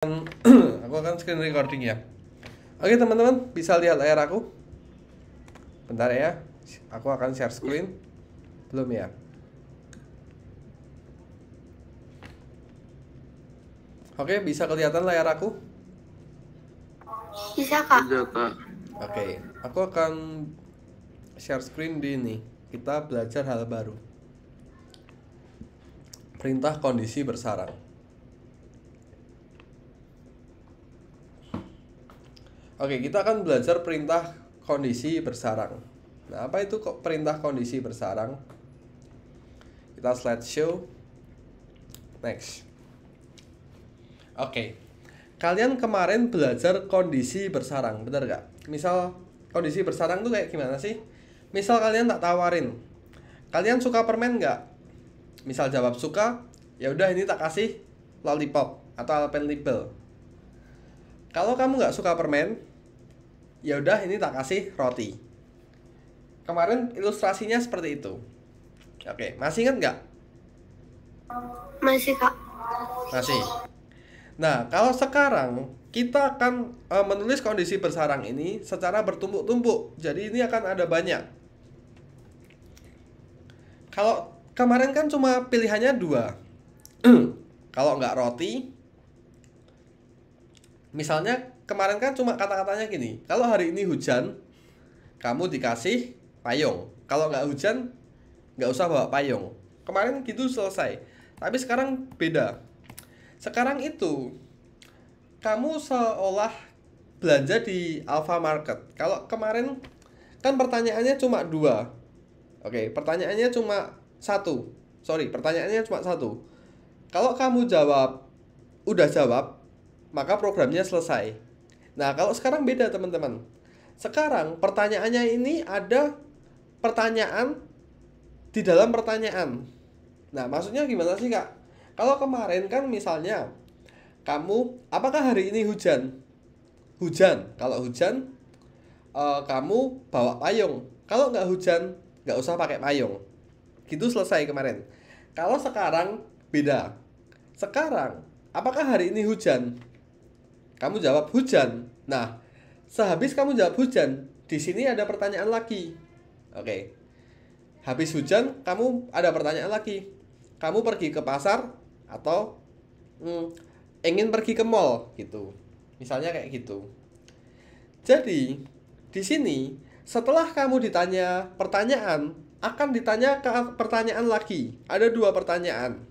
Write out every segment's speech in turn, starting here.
Aku akan screen recording ya. Oke teman-teman, bisa lihat layar aku? Bentar ya, aku akan share screen. Belum ya? Oke, bisa kelihatan layar aku? Bisa kak. Oke, aku akan share screen di ini. Kita belajar hal baru. Perintah kondisi bersarang. Oke, kita akan belajar perintah kondisi bersarang. Nah, apa itu kok perintah kondisi bersarang? Kita slideshow. Next. Oke. Kalian kemarin belajar kondisi bersarang, bener gak? Misal kondisi bersarang tuh kayak gimana sih? Misal kalian tak tawarin, kalian suka permen nggak? Misal jawab suka, ya udah ini tak kasih lollipop atau alpenlibe. Kalau kamu nggak suka permen, ya udah ini tak kasih roti. Kemarin ilustrasinya seperti itu. Oke, masih ingat nggak? Masih kak. Masih. Nah, kalau sekarang kita akan menulis kondisi bersarang ini secara bertumpuk-tumpuk. Jadi ini akan ada banyak. Kalau kemarin kan cuma pilihannya dua. Kalau nggak roti, misalnya kemarin kan cuma kata-katanya gini. Kalau hari ini hujan, kamu dikasih payung. Kalau nggak hujan, nggak usah bawa payung. Kemarin gitu selesai. Tapi sekarang beda. Sekarang itu kamu seolah belanja di Alfamart. Kalau kemarin kan pertanyaannya cuma dua. Oke, pertanyaannya cuma satu. Sorry, pertanyaannya cuma satu. Kalau kamu udah jawab, maka programnya selesai. Nah, kalau sekarang beda teman-teman. Sekarang pertanyaannya ini ada pertanyaan di dalam pertanyaan. Nah, maksudnya gimana sih, Kak? Kalau kemarin kan misalnya kamu, apakah hari ini hujan? Hujan. Kalau hujan, kamu bawa payung. Kalau nggak hujan, nggak usah pakai payung. Gitu selesai kemarin. Kalau sekarang beda. Sekarang, apakah hari ini hujan? Kamu jawab hujan. Nah, sehabis kamu jawab hujan, di sini ada pertanyaan lagi. Oke. Habis hujan, kamu ada pertanyaan lagi. Kamu pergi ke pasar atau ingin pergi ke mall gitu. Misalnya kayak gitu. Jadi, di sini setelah kamu ditanya pertanyaan, akan ditanya ke pertanyaan lagi. Ada dua pertanyaan.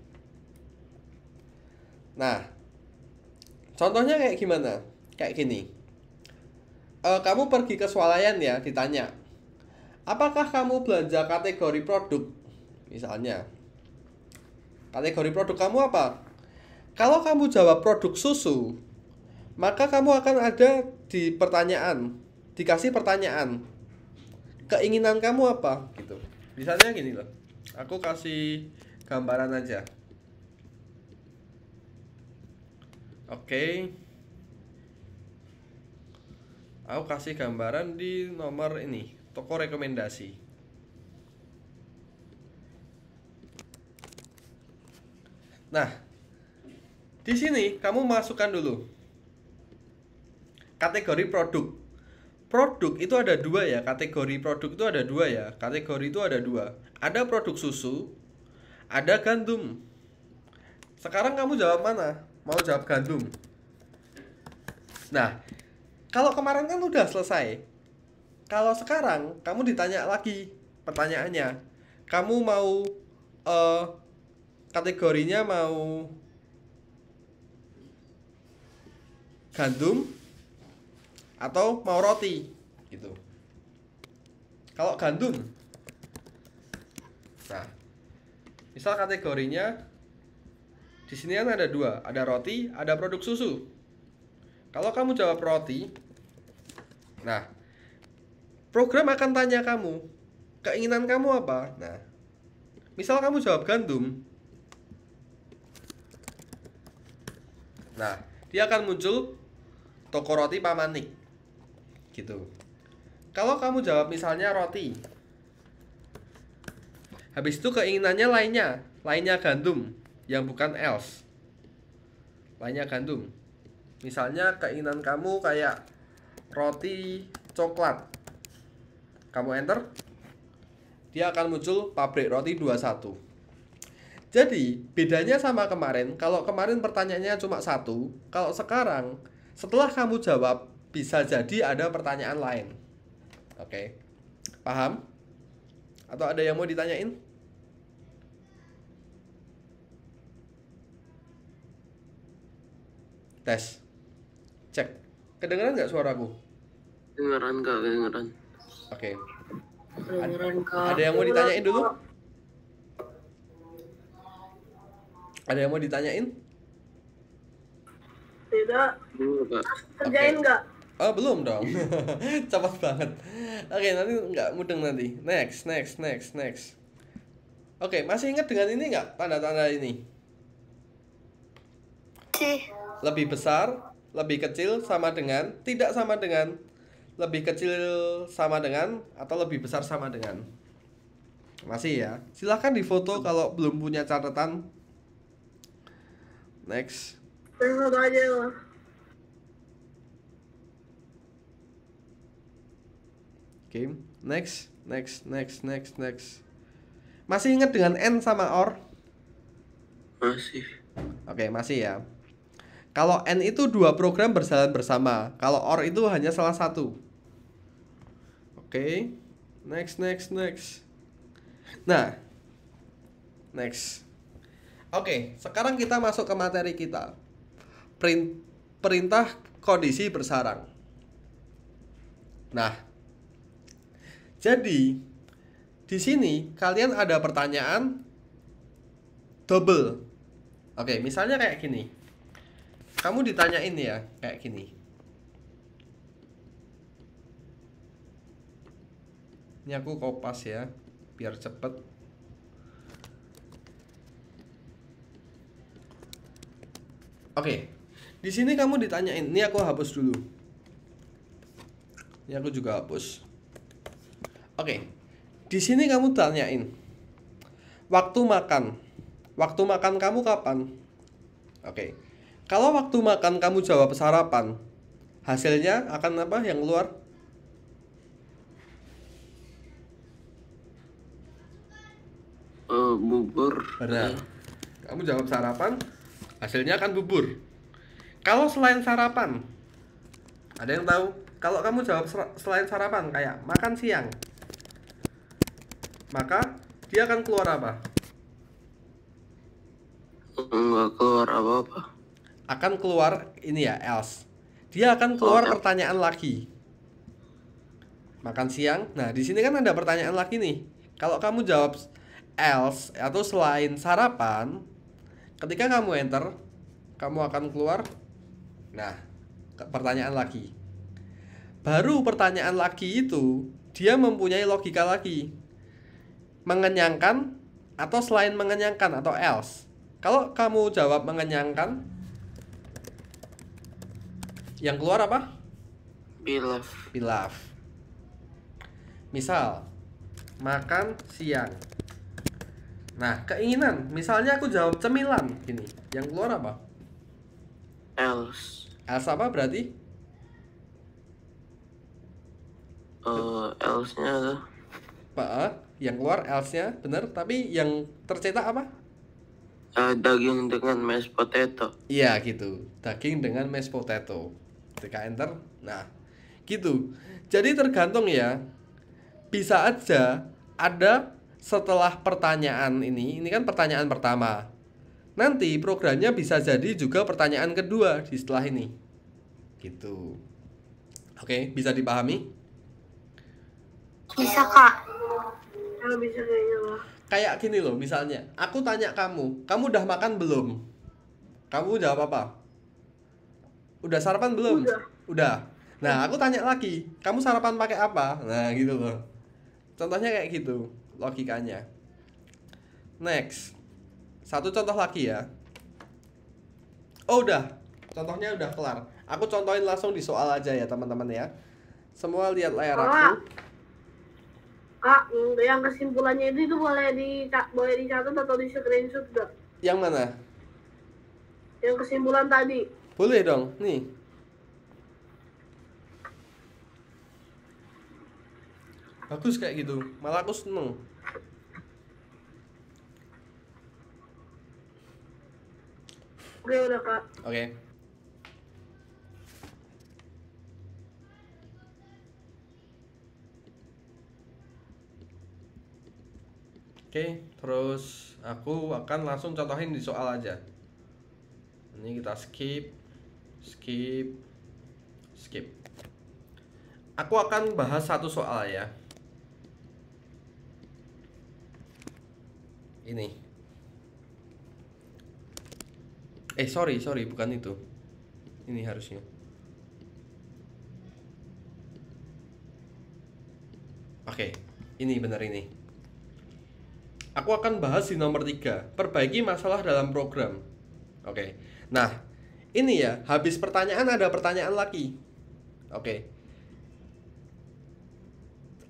Nah, contohnya kayak gimana? Kayak gini. Kamu pergi ke swalayan ya, ditanya. Apakah kamu belanja kategori produk? Misalnya. Kategori produk kamu apa? Kalau kamu jawab produk susu, maka kamu akan ada di pertanyaan, dikasih pertanyaan. Keinginan kamu apa? Gitu. Misalnya gini loh. Aku kasih gambaran aja. Oke. Aku kasih gambaran di nomor ini, toko rekomendasi. Nah, di sini kamu masukkan dulu kategori produk. Produk itu ada dua ya, kategori produk itu ada dua ya. Kategori itu ada dua. Ada produk susu, ada gandum. Sekarang kamu jawab mana? Mau jawab gandum. Nah, kalau kemarin kan udah selesai. Kalau sekarang kamu ditanya lagi pertanyaannya, kamu mau eh, kategorinya mau gandum atau mau roti gitu. Kalau gandum, nah, misal kategorinya di sini kan ada dua, ada roti, ada produk susu. Kalau kamu jawab roti, nah, program akan tanya kamu, keinginan kamu apa? Nah, misal kamu jawab gandum, nah, dia akan muncul toko roti Pamanik gitu. Kalau kamu jawab misalnya roti, habis itu keinginannya lainnya gandum yang bukan else. Lainnya gandum. Misalnya keinginan kamu kayak roti coklat. Kamu enter, dia akan muncul pabrik roti 21. Jadi, bedanya sama kemarin, kalau kemarin pertanyaannya cuma satu, kalau sekarang, setelah kamu jawab, bisa jadi ada pertanyaan lain. Oke, paham? Atau ada yang mau ditanyain? Tes. Cek. Kedengeran nggak suaraku? Kedengeran Kak, kedengeran. Oke. Kedengeran Kak. Ada yang mau ditanyain dulu? Ada yang mau ditanyain? Tidak. Dulu Kak. Kerjain Oke. nggak? Oh, belum dong. Cepat banget. Oke, nanti nggak mudeng nanti. Next. Oke, masih ingat dengan ini nggak? Tanda-tanda ini. Sih. Lebih besar, lebih kecil, sama dengan, tidak sama dengan, lebih kecil sama dengan, atau lebih besar sama dengan. Masih ya. Silahkan difoto kalau belum punya catatan. Next. Foto aja lah. Oke, next. Masih ingat dengan N sama OR? Masih. Oke, masih ya. Kalau N itu dua program berjalan bersama. Kalau OR itu hanya salah satu. Oke. Next. Nah. Next. Oke, sekarang kita masuk ke materi kita. Perintah kondisi bersarang. Nah. Jadi di sini kalian ada pertanyaan double. Oke, misalnya kayak gini. Kamu ditanyain ya, kayak gini. Ini aku kopas ya, biar cepet. Oke, di sini kamu ditanyain. Ini aku hapus dulu. Ini aku juga hapus. Oke, di sini kamu tanyain. Waktu makan kamu kapan? Oke. Kalau waktu makan kamu jawab sarapan, hasilnya akan apa yang keluar? Bubur. Benar. Kamu jawab sarapan, hasilnya akan bubur. Kalau selain sarapan, ada yang tahu? Kalau kamu jawab selain sarapan, kayak makan siang, maka dia akan keluar apa? Enggak keluar apa-apa. Akan keluar ini ya, else. Dia akan keluar Oh, pertanyaan lagi. Makan siang. Nah, di sini kan ada pertanyaan lagi nih. Kalau kamu jawab else atau selain sarapan, ketika kamu enter, kamu akan keluar. Nah, pertanyaan lagi. Baru pertanyaan lagi itu dia mempunyai logika lagi. Mengenyangkan atau selain mengenyangkan atau else. Kalau kamu jawab mengenyangkan, yang keluar apa? Pilaf. Misal, makan siang. Nah, keinginan. Misalnya aku jawab cemilan, gini. Yang keluar apa? else. Else apa berarti? Else-nya tuh Yang keluar else-nya, bener. Tapi yang tercetak apa? daging dengan mashed potato. Iya gitu, daging dengan mashed potato. Ketika enter, nah gitu. Jadi tergantung ya. Bisa aja ada setelah pertanyaan ini kan pertanyaan pertama. Nanti programnya bisa jadi juga pertanyaan kedua di setelah ini. Gitu. Oke, bisa dipahami? Bisa Kak. Ya bisa kayaknya lah. Kayak gini loh, misalnya aku tanya kamu udah makan belum? Kamu jawab apa? Udah sarapan belum? Udah. Nah, aku tanya lagi, kamu sarapan pakai apa? Nah, gitu loh. Contohnya kayak gitu logikanya. Next. Satu contoh lagi ya. Oh, udah. Contohnya udah kelar. Aku contohin langsung di soal aja ya, teman-teman ya. Semua lihat layar aku. Kak, yang kesimpulannya itu boleh dicatat atau di screenshot gak? Yang mana? Yang kesimpulan tadi. Boleh dong, nih. Bagus kayak gitu, malah aku seneng. Oke, udah Kak. Oke. Oke, terus aku akan langsung contohin di soal aja. Ini kita skip, skip, skip. Aku akan bahas satu soal ya. Ini. Sorry, bukan itu. Ini harusnya. Oke, ini benar ini. Aku akan bahas di nomor 3, perbaiki masalah dalam program. Oke. Nah, ini ya, habis pertanyaan ada pertanyaan lagi. Oke.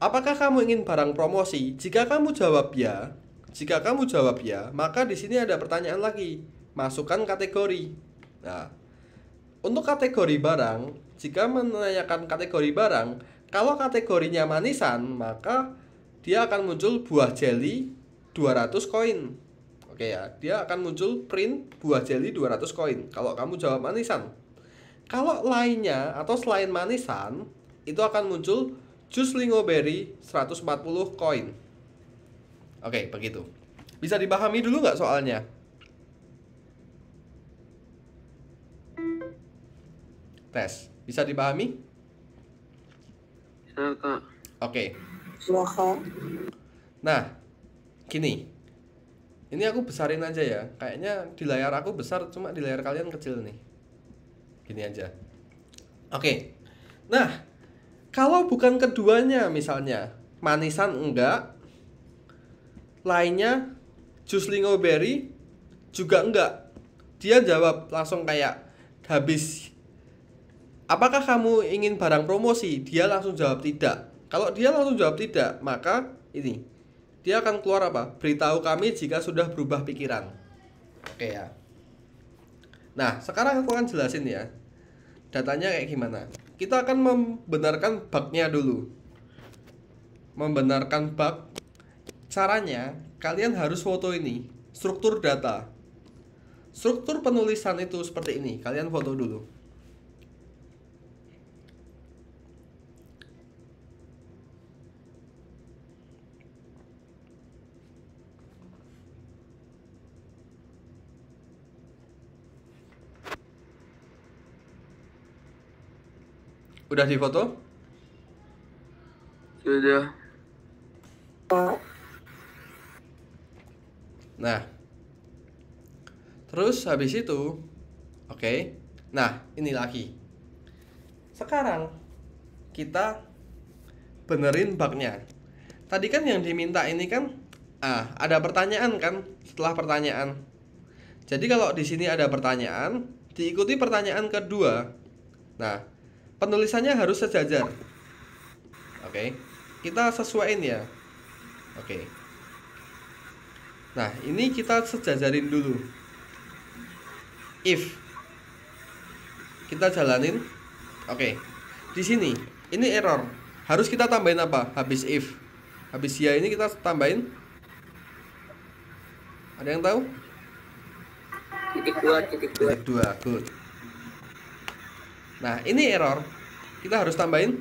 Apakah kamu ingin barang promosi? Jika kamu jawab ya, maka di sini ada pertanyaan lagi. Masukkan kategori. Nah, untuk kategori barang, jika menanyakan kategori barang, kalau kategorinya manisan, maka dia akan muncul buah jeli 200 koin. Oke ya, dia akan muncul print buah jeli 200 koin kalau kamu jawab manisan. Kalau lainnya atau selain manisan, itu akan muncul jus lingoberry 140 koin. Oke, begitu. Bisa dipahami dulu nggak soalnya? Tes, bisa dipahami? Bisa Kak. Oke. Iya Kak. Nah, gini. Ini aku besarin aja ya. Kayaknya di layar aku besar, cuma di layar kalian kecil nih. Gini aja. Oke. Nah, kalau bukan keduanya misalnya, manisan enggak, lainnya jus lingoberry juga enggak. Dia jawab langsung kayak habis, apakah kamu ingin barang promosi? Dia langsung jawab tidak. Kalau dia langsung jawab tidak, maka ini dia akan keluar apa? Beritahu kami jika sudah berubah pikiran. Oke ya. Nah, sekarang aku akan jelasin ya. Datanya kayak gimana. Kita akan membenarkan bug-nya dulu. Membenarkan bug. Caranya, kalian harus foto ini. Struktur data. Struktur penulisan itu seperti ini. Kalian foto dulu. Udah difoto? Sudah. Nah, terus habis itu, oke. Nah, ini lagi. Sekarang kita benerin bugnya. Tadi kan yang diminta ini kan, ada pertanyaan kan setelah pertanyaan. Jadi kalau di sini ada pertanyaan, diikuti pertanyaan kedua. Nah, penulisannya harus sejajar. Oke, kita sesuaiin ya. Oke. Nah, ini kita sejajarin dulu. If kita jalanin. Oke. Di sini ini error. Harus kita tambahin apa? Habis if. Habis ya ini kita tambahin. Ada yang tahu? Titik dua. Good. Nah, ini error. Kita harus tambahin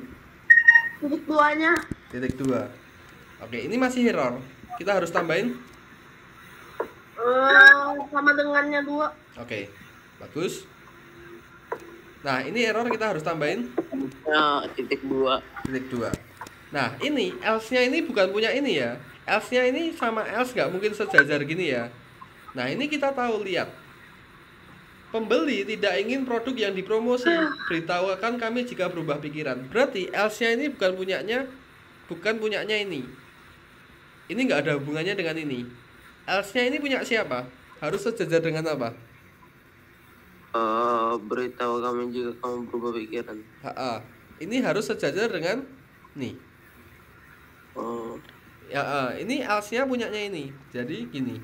Titik duanya. titik 2. Oke, ini masih error. Kita harus tambahin. Sama dengannya 2. Oke, bagus. Nah, ini error kita harus tambahin Ya, titik 2. titik 2. Nah, ini else-nya ini bukan punya ini ya. Else-nya ini sama else nggak mungkin sejajar gini ya. Nah, ini kita tahu, lihat. Pembeli tidak ingin produk yang dipromosi. Beritahukan kami jika berubah pikiran. Berarti else-nya ini bukan punyanya ini. Ini nggak ada hubungannya dengan ini. Else-nya ini punya siapa? Harus sejajar dengan apa? Beritahu kami jika kamu berubah pikiran. Ini harus sejajar dengan nih. Ini else-nya punyanya ini. Jadi gini.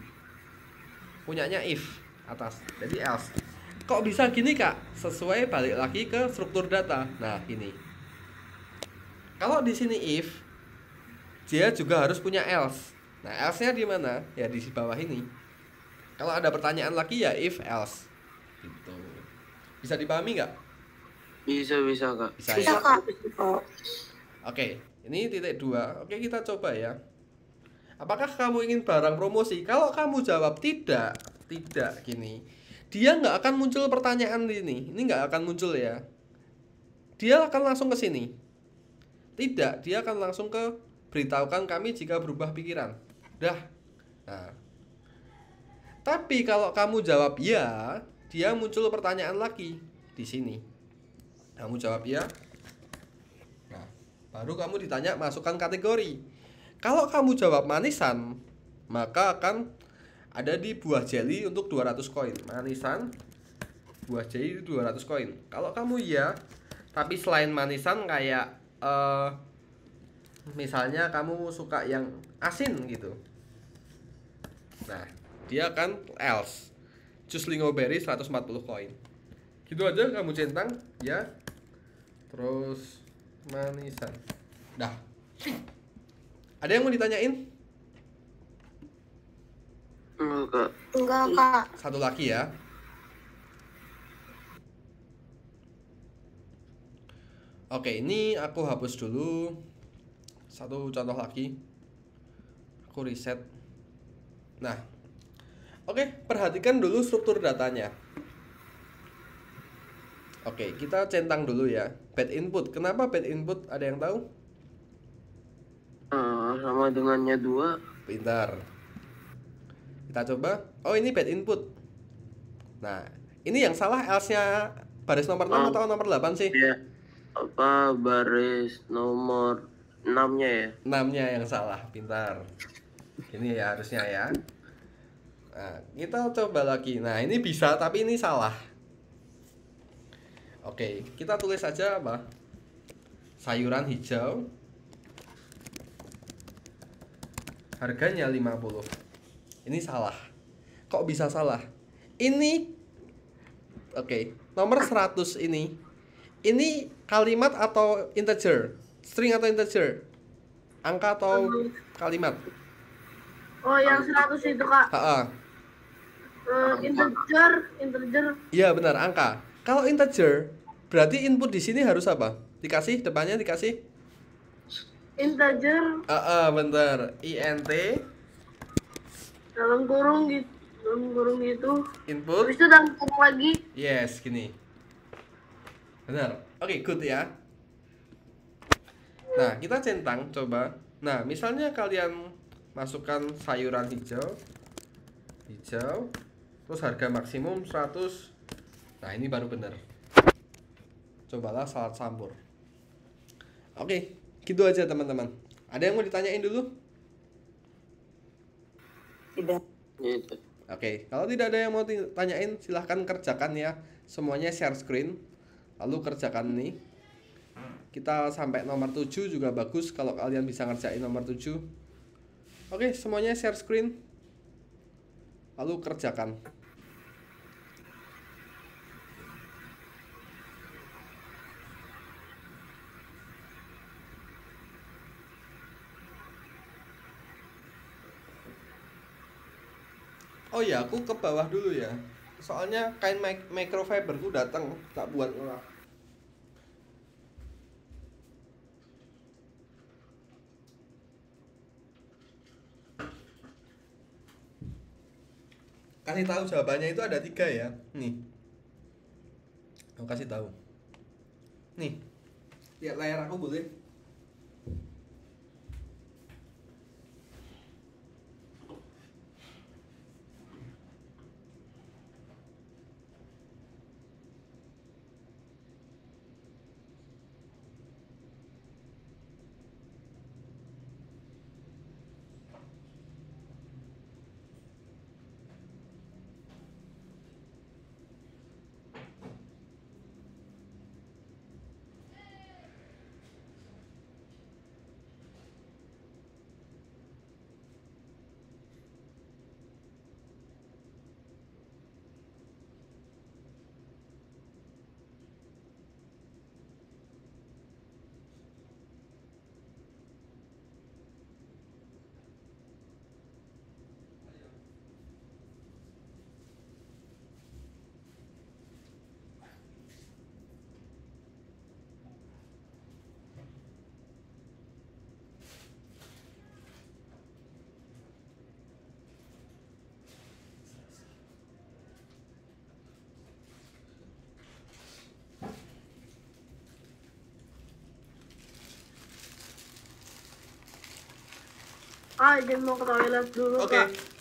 Punyanya if atas. Jadi else. Kok bisa gini kak? Sesuai balik lagi ke struktur data. Nah ini. Kalau di sini if, dia juga harus punya else. Nah else-nya di mana? Ya di bawah ini. Kalau ada pertanyaan lagi ya if else. Gitu. Bisa dipahami nggak? Bisa kak. Bisa Bisa ya. kak. Oke, ini titik 2. Oke kita coba ya. Apakah kamu ingin barang promosi? Kalau kamu jawab tidak gini, dia nggak akan muncul pertanyaan ini nggak akan muncul ya. Dia akan langsung ke sini. Tidak, dia akan langsung ke beritahukan kami jika berubah pikiran. Dah. Nah. Tapi kalau kamu jawab ya, dia muncul pertanyaan lagi di sini. Kamu jawab ya. Nah, baru kamu ditanya masukkan kategori. Kalau kamu jawab manisan, maka akan ada di buah jeli untuk 200 koin. Manisan, buah jeli 200 koin. Kalau kamu ya, tapi selain manisan kayak misalnya kamu suka yang asin gitu. Nah, dia akan else. Jus lingoberry 140 koin. Gitu aja kamu centang ya. Terus manisan. Dah. Ada yang mau ditanyain? Enggak. Enggak kak. Satu lagi ya. Oke, ini aku hapus dulu. Satu contoh lagi. Aku reset. Nah. Oke, perhatikan dulu struktur datanya. Oke, kita centang dulu ya. Bad input. Kenapa bad input? Ada yang tahu? Sama dengannya 2. Pintar. Kita coba. Oh, ini bad input. Nah, ini yang salah else-nya baris nomor 6 atau nomor 8 sih? Ya, apa baris nomor 6-nya ya? 6-nya yang salah, pintar. Ini ya harusnya ya. Nah, kita coba lagi. Nah, ini bisa tapi ini salah. Oke, kita tulis saja apa? Sayuran hijau. Harganya 50. Ini salah. Kok bisa salah? Ini oke, nomor 100 ini. Ini kalimat atau integer? String atau integer? Angka atau kalimat? Oh yang 100 itu kak. Integer. Iya benar, angka. Kalau integer, berarti input di sini harus apa? Dikasih depannya dikasih? Integer. Bentar. int Dalam kurung gitu. input. Habis itu dalam kurung lagi. Yes, gini. Benar. Oke, good ya. Nah, kita centang coba. Nah, misalnya kalian masukkan sayuran hijau. Terus harga maksimum 100. Nah, ini baru benar. Cobalah salad campur. Oke, gitu aja teman-teman. Ada yang mau ditanyain dulu? Tidak. Oke, kalau tidak ada yang mau ditanyain, silahkan kerjakan ya. Semuanya share screen. Lalu kerjakan nih. Kita sampai nomor 7 juga bagus kalau kalian bisa ngerjain nomor 7. Oke, semuanya share screen. Lalu kerjakan. Oh ya, aku ke bawah dulu ya. Soalnya kain microfiberku datang, tak buat ngelap. Kasih tahu jawabannya itu ada 3 ya. Nih. Aku kasih tahu. Nih. Lihat layar aku boleh? Kak, izin mau ke toilet dulu, Oke. Kak.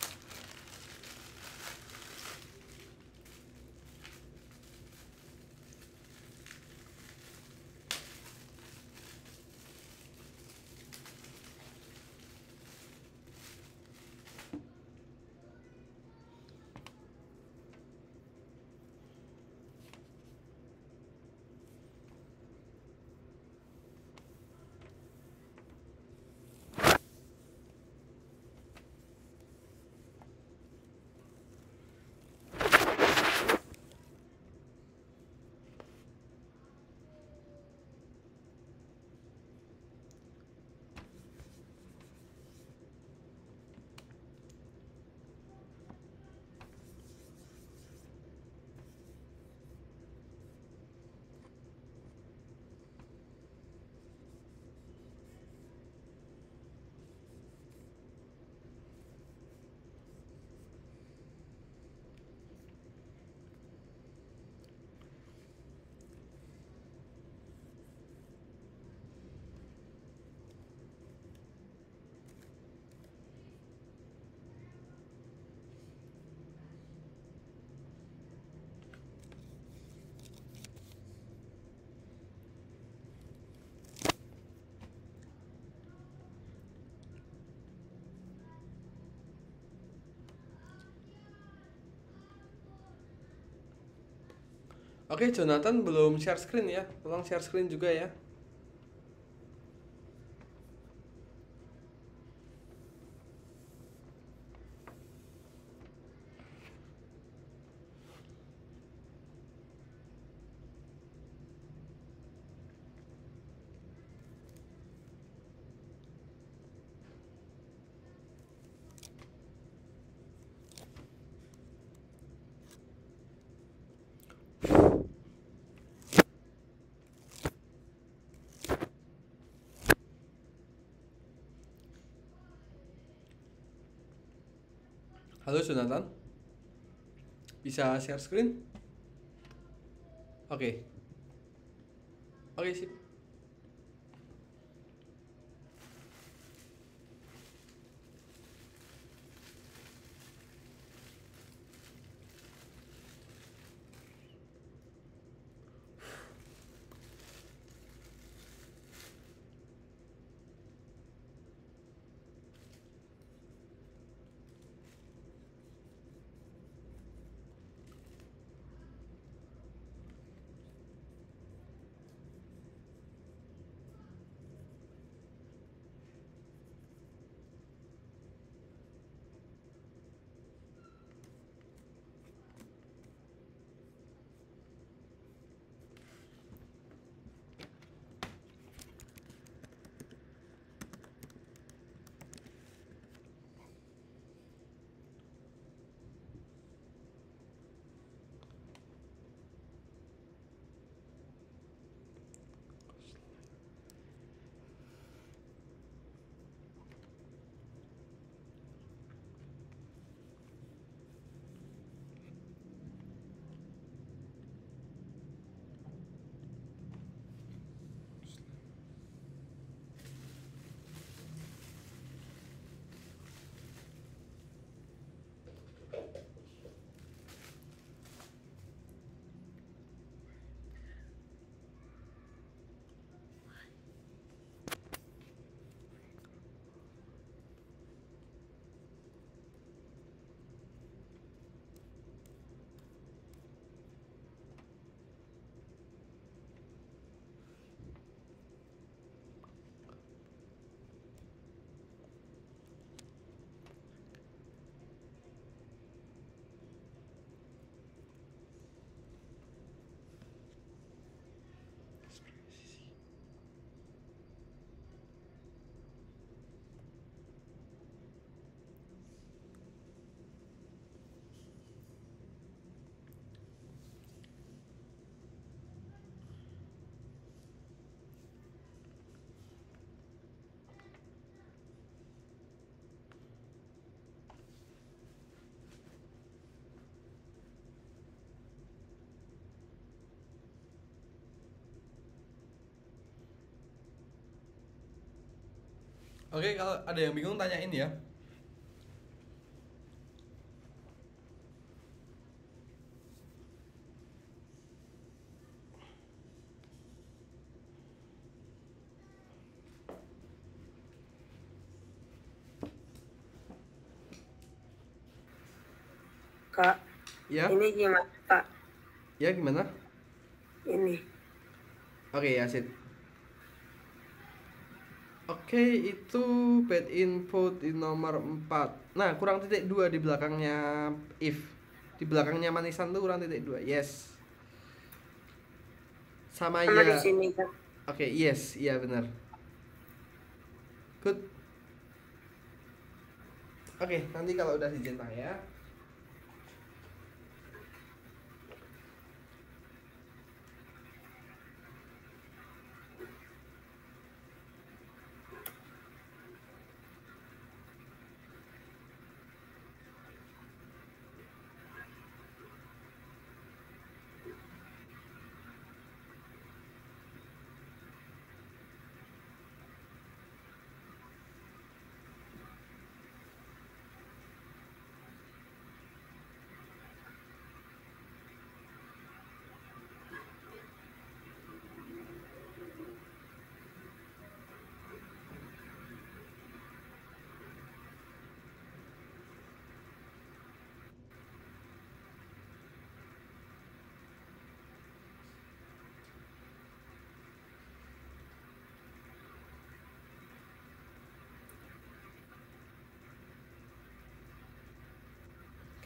Oke, Jonathan belum share screen ya. Tolong share screen juga ya. Halo Jonathan. Bisa share screen? Oke. Oke, sip. Oke, kalau ada yang bingung tanyain ya. Kak, Ya, ini gimana Kak? ya gimana? Ini. Oke, ya Sid. Oke, itu bad info di nomor 4. Nah, kurang titik 2 di belakangnya if. Di belakangnya manisan tuh kurang titik 2. Yes. Sama Sama di ya. sini Kak. Oke, yes, iya benar. Good. Oke, nanti kalau udah dicentang ya.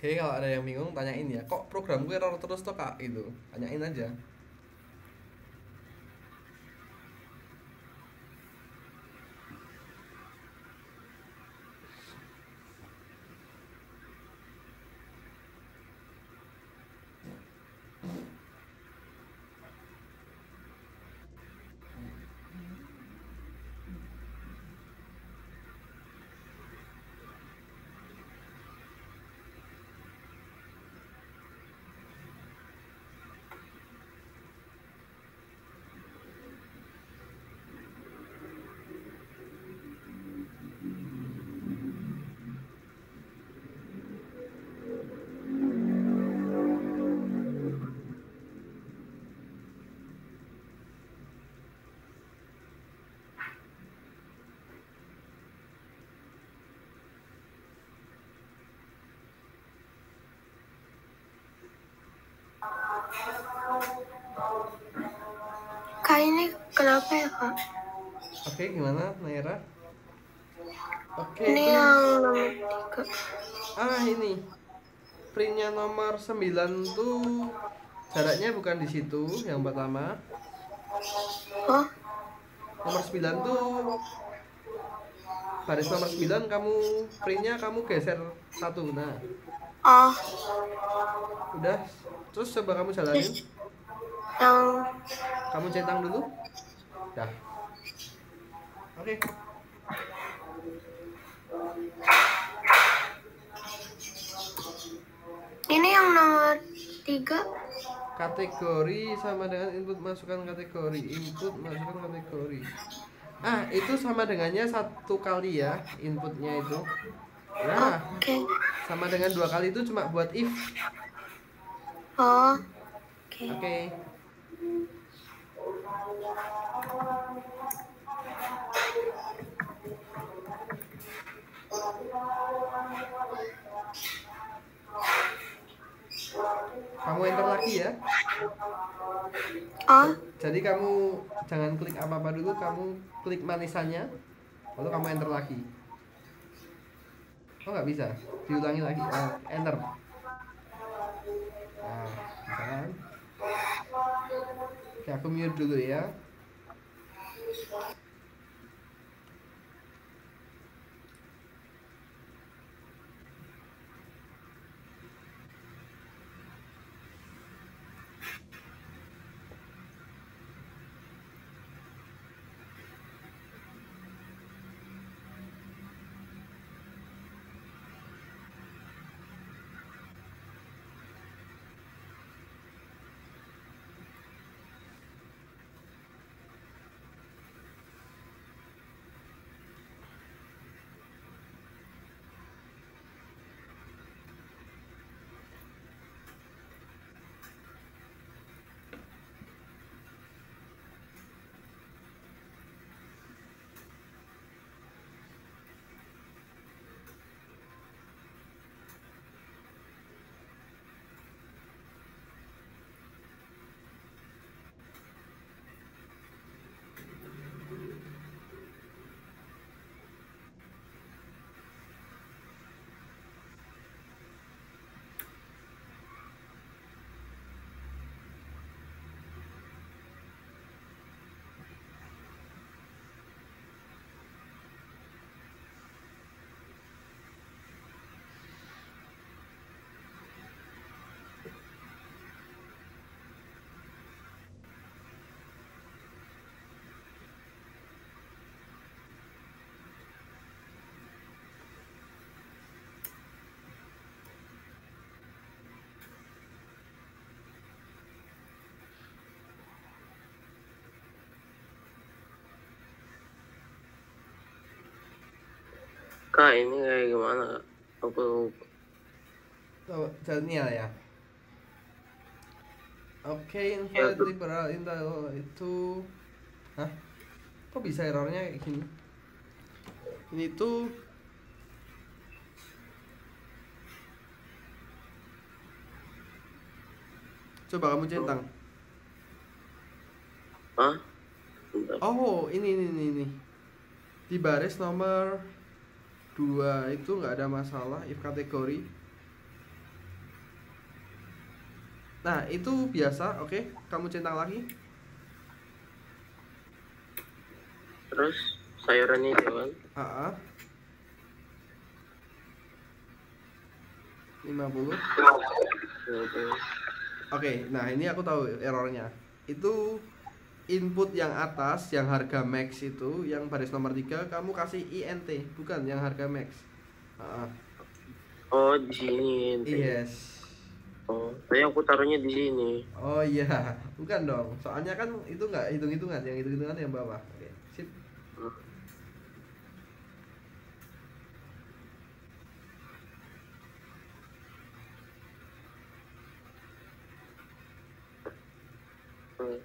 Oke, kalau ada yang bingung tanyain ya. Kok program gue error terus tuh Kak itu? Tanyain aja. Kak ini kenapa ya Kak? Oke, gimana Naira? Oke, Ini itu yang nomor 3. ini printnya nomor 9 tuh jaraknya bukan di situ yang pertama. Oh, Nomor 9 tuh baris nomor 9 kamu printnya kamu geser satu. Nah, oh, udah. Terus coba kamu jalanin. yang Kamu centang dulu. Dah. Oke. ini yang nomor 3. Kategori sama dengan input masukkan kategori. Input masukkan kategori. Itu sama dengannya 1 kali ya inputnya itu. Nah, Oke. sama dengan 2 kali itu cuma buat if. Oh, oke. Oke. Kamu enter lagi ya. Oh, Jadi kamu jangan klik apa-apa dulu, kamu klik manisannya, lalu kamu enter lagi. Oh nggak bisa, diulangi lagi. Enter. Nah, bisa kan? Oke, aku mute dulu ya. Kak, ini kayak gimana kak? Aku Oh, Daniel ya. Oke, ya invalid liberal intel itu. Hah? Kok bisa errornya kayak gini? Ini tuh coba kamu centang. Hah? Bentar. Oh, ini. Di baris nomor 2 itu nggak ada masalah if kategori. Nah, itu biasa, oke. Kamu centang lagi. Terus sayurannya itu kan? AA 50. Oke, nah ini aku tahu errornya. Itu input yang atas, yang harga max itu, yang baris nomor 3 kamu kasih INT, bukan yang harga max. AA. Oh, di sini. Yes. Oh, tapi aku taruhnya di sini. Oh iya, bukan dong. Soalnya kan itu nggak hitung-hitungan, yang hitung-hitungan yang bawah. Oke, sip. Hmm.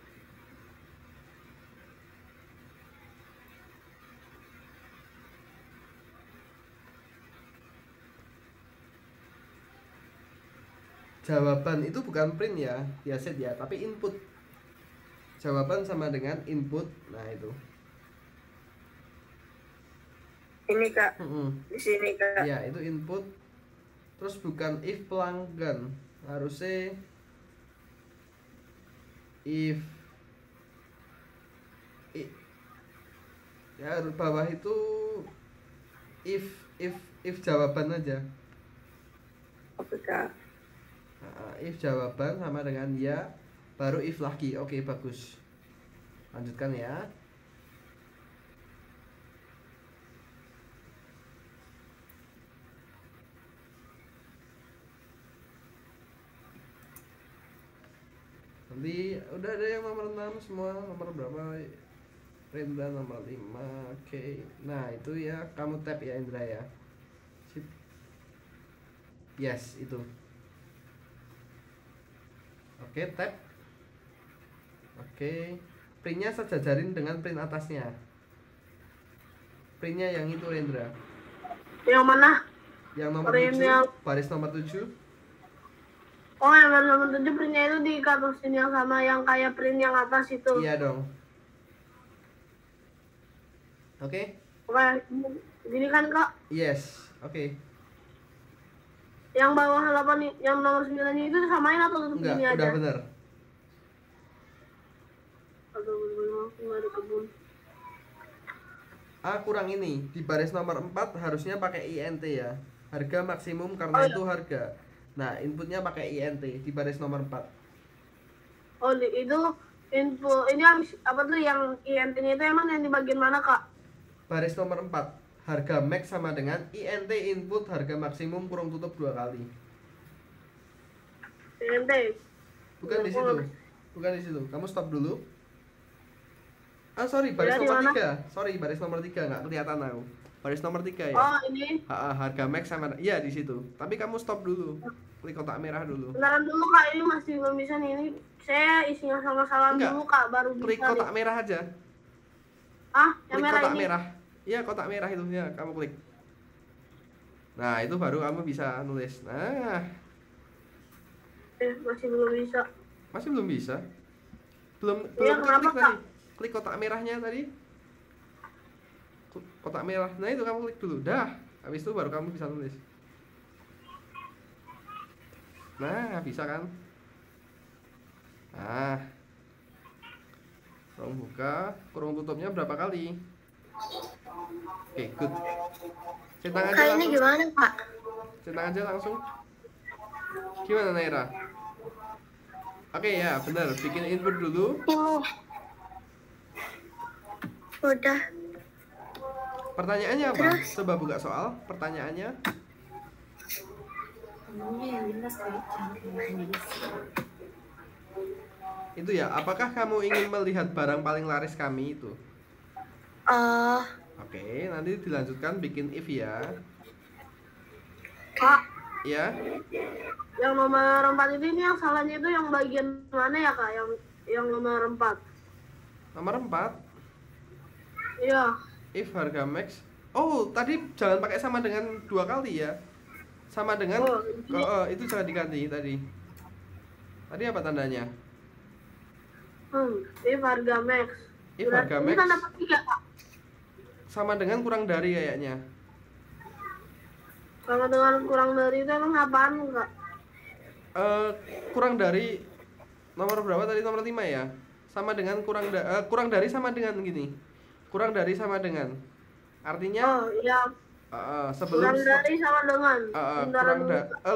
Jawaban itu bukan print ya, ya set ya, tapi input. Jawaban sama dengan input. Nah, itu. Ini kak, Mm-mm. di sini kak. Ya, itu input. Terus bukan if pelanggan, harusnya if ya bawah itu if jawaban aja. Oke kak. If jawaban sama dengan ya, baru if lagi. Oke, bagus. Lanjutkan ya. Nanti udah ada yang nomor 6 semua. Nomor berapa? Rendra nomor 5. Oke. Nah, itu ya kamu tap ya Indra ya. Sip. Yes, itu. Oke, tap. Oke. Printnya sejajarin dengan print atasnya. Printnya yang itu Rendra. Yang mana? Yang nomor Print 7, yang- baris nomor 7. Oh, yang baru nomor 7 printnya itu di kartusin yang sama yang kayak print yang atas itu. Iya dong. Oke. Oke, gini kan kak? Yes. Oke. Yang bawah 8, yang nomor 9 itu samain atau tetap Enggak, gini aja? udah bener. Aduh, aku nggak ada kebun. Kurang ini. Di baris nomor 4 harusnya pakai INT ya. Harga maksimum karena Oh, iya. itu harga. Nah, inputnya pakai INT di baris nomor 4. Oh, itu info ini habis apa tuh yang INT-nya itu emang yang di bagian mana kak? Baris nomor 4. Harga max sama dengan INT input harga maksimum kurung tutup 2 kali. INT. Bukan di situ. Bukan di situ. Kamu stop dulu. Sorry, baris Ya, di nomor mana? 3. Sorry, baris nomor 3 nggak kelihatan aku. Baris nomor 3 ya. Oh, ini. Harga max sama iya di situ. Tapi kamu stop dulu. Klik kotak merah dulu. Beneran dulu kak, ini masih belum bisa nih. Ini saya isinya sama salam Enggak. dulu kak, baru Klik bisa kotak nih. merah aja. Yang Klik merah kotak ini. merah. Iya, kotak merah itu ya, kamu klik. Nah, itu baru kamu bisa nulis. Nah, Masih belum bisa. masih belum bisa. Belum Iya, kenapa, klik Kak? tadi. Klik kotak merahnya tadi. Kotak merah. Nah, itu kamu klik dulu. Dah. Habis itu baru kamu bisa nulis. Nah, bisa kan? Nah. Kurung buka, kurung tutupnya berapa kali? Oke, good. Centang aja Kak ini langsung. gimana kak? Centang aja langsung. Gimana Naira? Oke ya, benar. Bikin input dulu. Ini. Udah. Pertanyaannya apa? Terus? Coba buka soal. Pertanyaannya. Itu ya, apakah kamu ingin melihat barang paling laris kami itu? Oh, Oke, nanti dilanjutkan bikin if ya. Kak, Ya, yang nomor 4 ini yang salahnya itu yang bagian mana ya kak? Yang nomor 4. nomor 4. Iya. If harga max. Oh, tadi jangan pakai sama dengan 2 kali ya. Sama dengan Oh, itu jangan diganti tadi. Tadi apa tandanya? If harga max. If harga Ini max tanda petik ya kak? sama dengan kurang dari kayaknya. Kalau dengan kurang dari itu emang apaan kak? Kurang dari nomor berapa tadi? Nomor 5 ya. Sama dengan kurang dari sama dengan gini. Kurang dari sama dengan. Artinya Oh iya, sebelum kurang dari sama dengan. kurang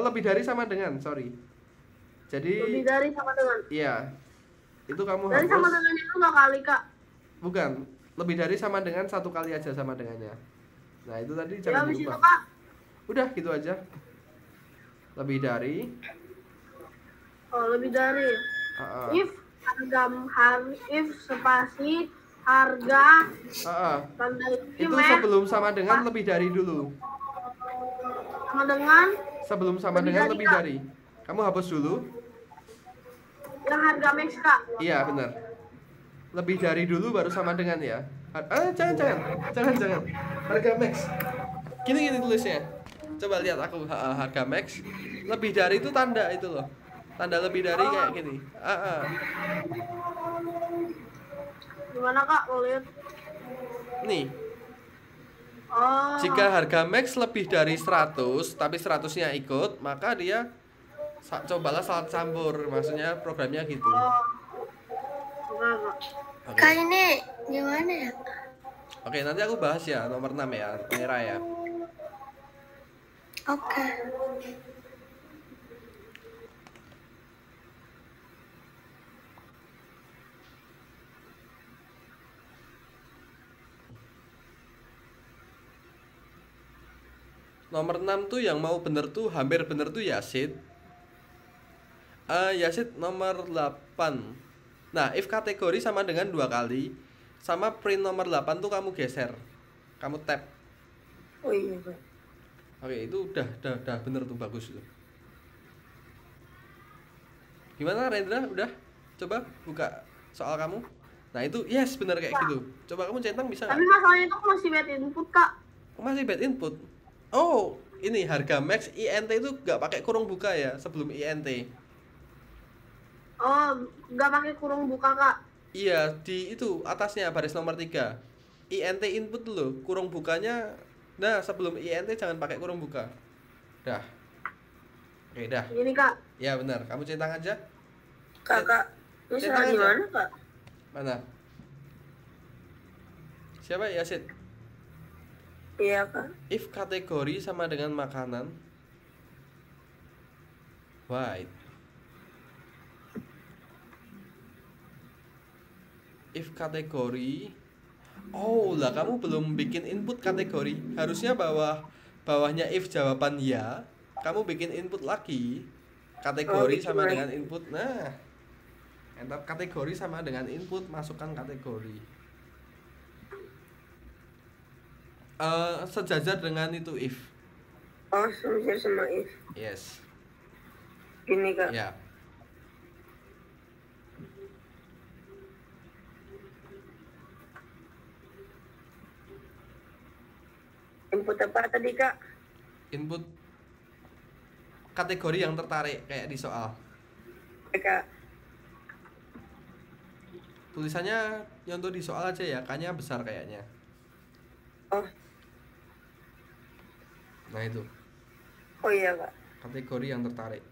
lebih dari sama dengan, sorry. Jadi Lebih dari sama dengan. iya. Itu kamu Dari hapus. sama dengan itu nggak kali kak? Bukan, lebih dari sama dengan 1 kali aja sama dengannya. Nah, itu tadi Ya jangan habis itu diubah. kak. Udah gitu aja. Lebih dari Oh lebih dari. If if spasi harga tanda itu max sebelum sama dengan lebih dari dulu. sama dengan Sebelum sama dengan lebih Kak. dari. Kamu hapus dulu. yang harga max kak. Iya, benar. Lebih dari dulu baru sama dengan ya. Jangan. Harga max. Gini tulisnya. Coba lihat aku harga max. Lebih dari itu tanda itu loh. Tanda lebih dari kayak gini. Gimana kak? Mau lihat? Nih. Oh. Jika harga max lebih dari 100, tapi 100-nya ikut, maka dia cobalah salah campur. Maksudnya programnya gitu. Gimana kak? Oke. Kak ini gimana ya? Oke, nanti aku bahas ya nomor 6 ya, merah ya. Oke. Nomor 6 tuh yang mau bener tuh hampir bener tuh Yasid. Yasid nomor 8. Nah, if kategori sama dengan 2 kali, sama print nomor 8 tuh kamu geser. Kamu tap. Oh iya Pak. Oke, itu udah bener tuh, bagus tuh. Gimana Rendra? Udah? Coba buka soal kamu. Nah, itu yes bener kayak gitu. Coba kamu centang bisa Tapi nggak? masalahnya itu masih bad input kak. Masih bad input. Oh, ini harga max INT itu nggak pakai kurung buka ya sebelum INT. Oh, nggak pakai kurung buka kak. Iya, di itu atasnya baris nomor 3. INT input dulu, kurung bukanya. Nah, sebelum INT jangan pakai kurung buka. Dah. Oke, dah. Gini kak. Ya benar, kamu centang aja. Kakak, ini Centang salah di aja. mana Kak? Mana? Siapa Yasid? Iya Kak. If kategori sama dengan makanan. White. If kategori. Oh lah, kamu belum bikin input kategori. Harusnya bawahnya if jawaban ya, kamu bikin input lagi. Kategori bikin sama lagi. dengan input. Nah, enter kategori sama dengan input, masukkan kategori. Sejajar dengan itu if. Oh, sama if. Yes. Gini Kak. Ya. Input apa tadi Kak? Input kategori yang tertarik kayak di soal. Kak. Tulisannya nyontoh di soal aja ya, K-nya besar kayaknya. Oh, Nah itu, oh iya Kak. kategori yang tertarik.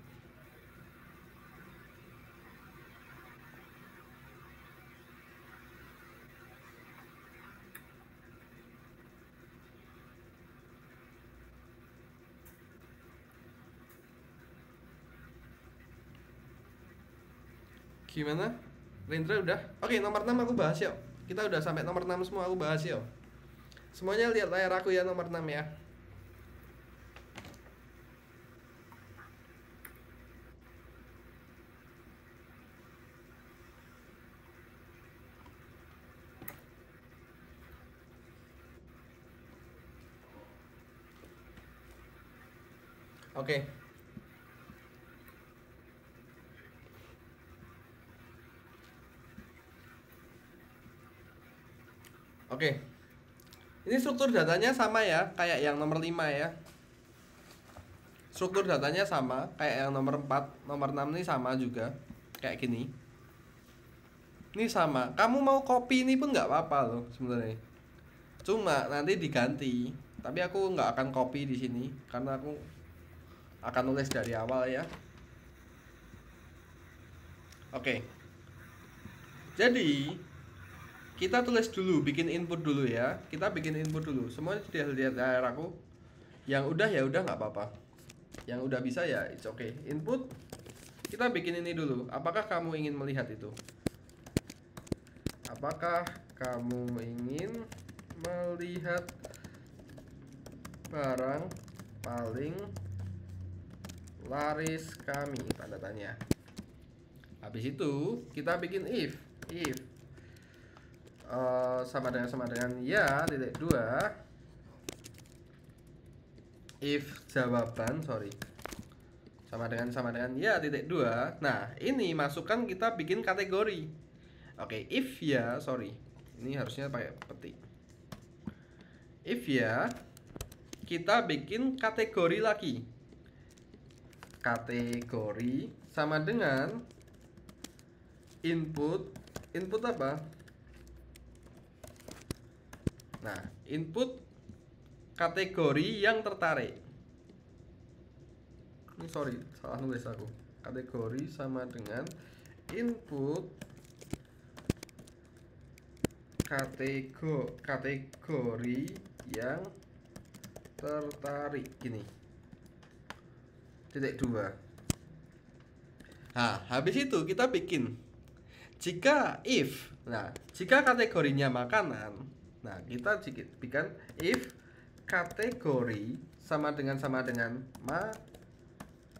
Gimana? Rendra udah? Oke, nomor 6 aku bahas yuk. Kita udah sampai nomor 6 semua, aku bahas yuk. Semuanya lihat layar aku ya, nomor 6 ya. Oke. Oke. Ini struktur datanya sama ya, kayak yang nomor 5 ya. Struktur datanya sama, kayak yang nomor 4, nomor 6 ini sama juga. Kayak gini. Ini sama. Kamu mau copy ini pun nggak apa-apa loh sebenarnya. Cuma nanti diganti. Tapi aku nggak akan copy di sini karena aku akan nulis dari awal ya. Oke. Jadi kita tulis dulu, bikin input dulu ya. Kita bikin input dulu. Semuanya sudah lihat layar aku. Yang udah ya udah nggak apa-apa. Yang udah bisa ya it's okay. Input. Kita bikin ini dulu. Apakah kamu ingin melihat itu? Apakah kamu ingin melihat barang paling laris kami? Tanda tanya. Habis itu kita bikin if sama dengan ya titik 2. If jawaban sama dengan ya titik 2. Nah ini masukkan, kita bikin kategori. Oke, if ya, ini harusnya pakai petik. If ya, kita bikin kategori lagi. Kategori sama dengan input apa? Nah, input kategori yang tertarik. Ini salah nulis aku. Kategori sama dengan input kategori yang tertarik gini. Titik 2. Nah, habis itu kita bikin jika kategorinya makanan. Nah, kita bikin if kategori sama dengan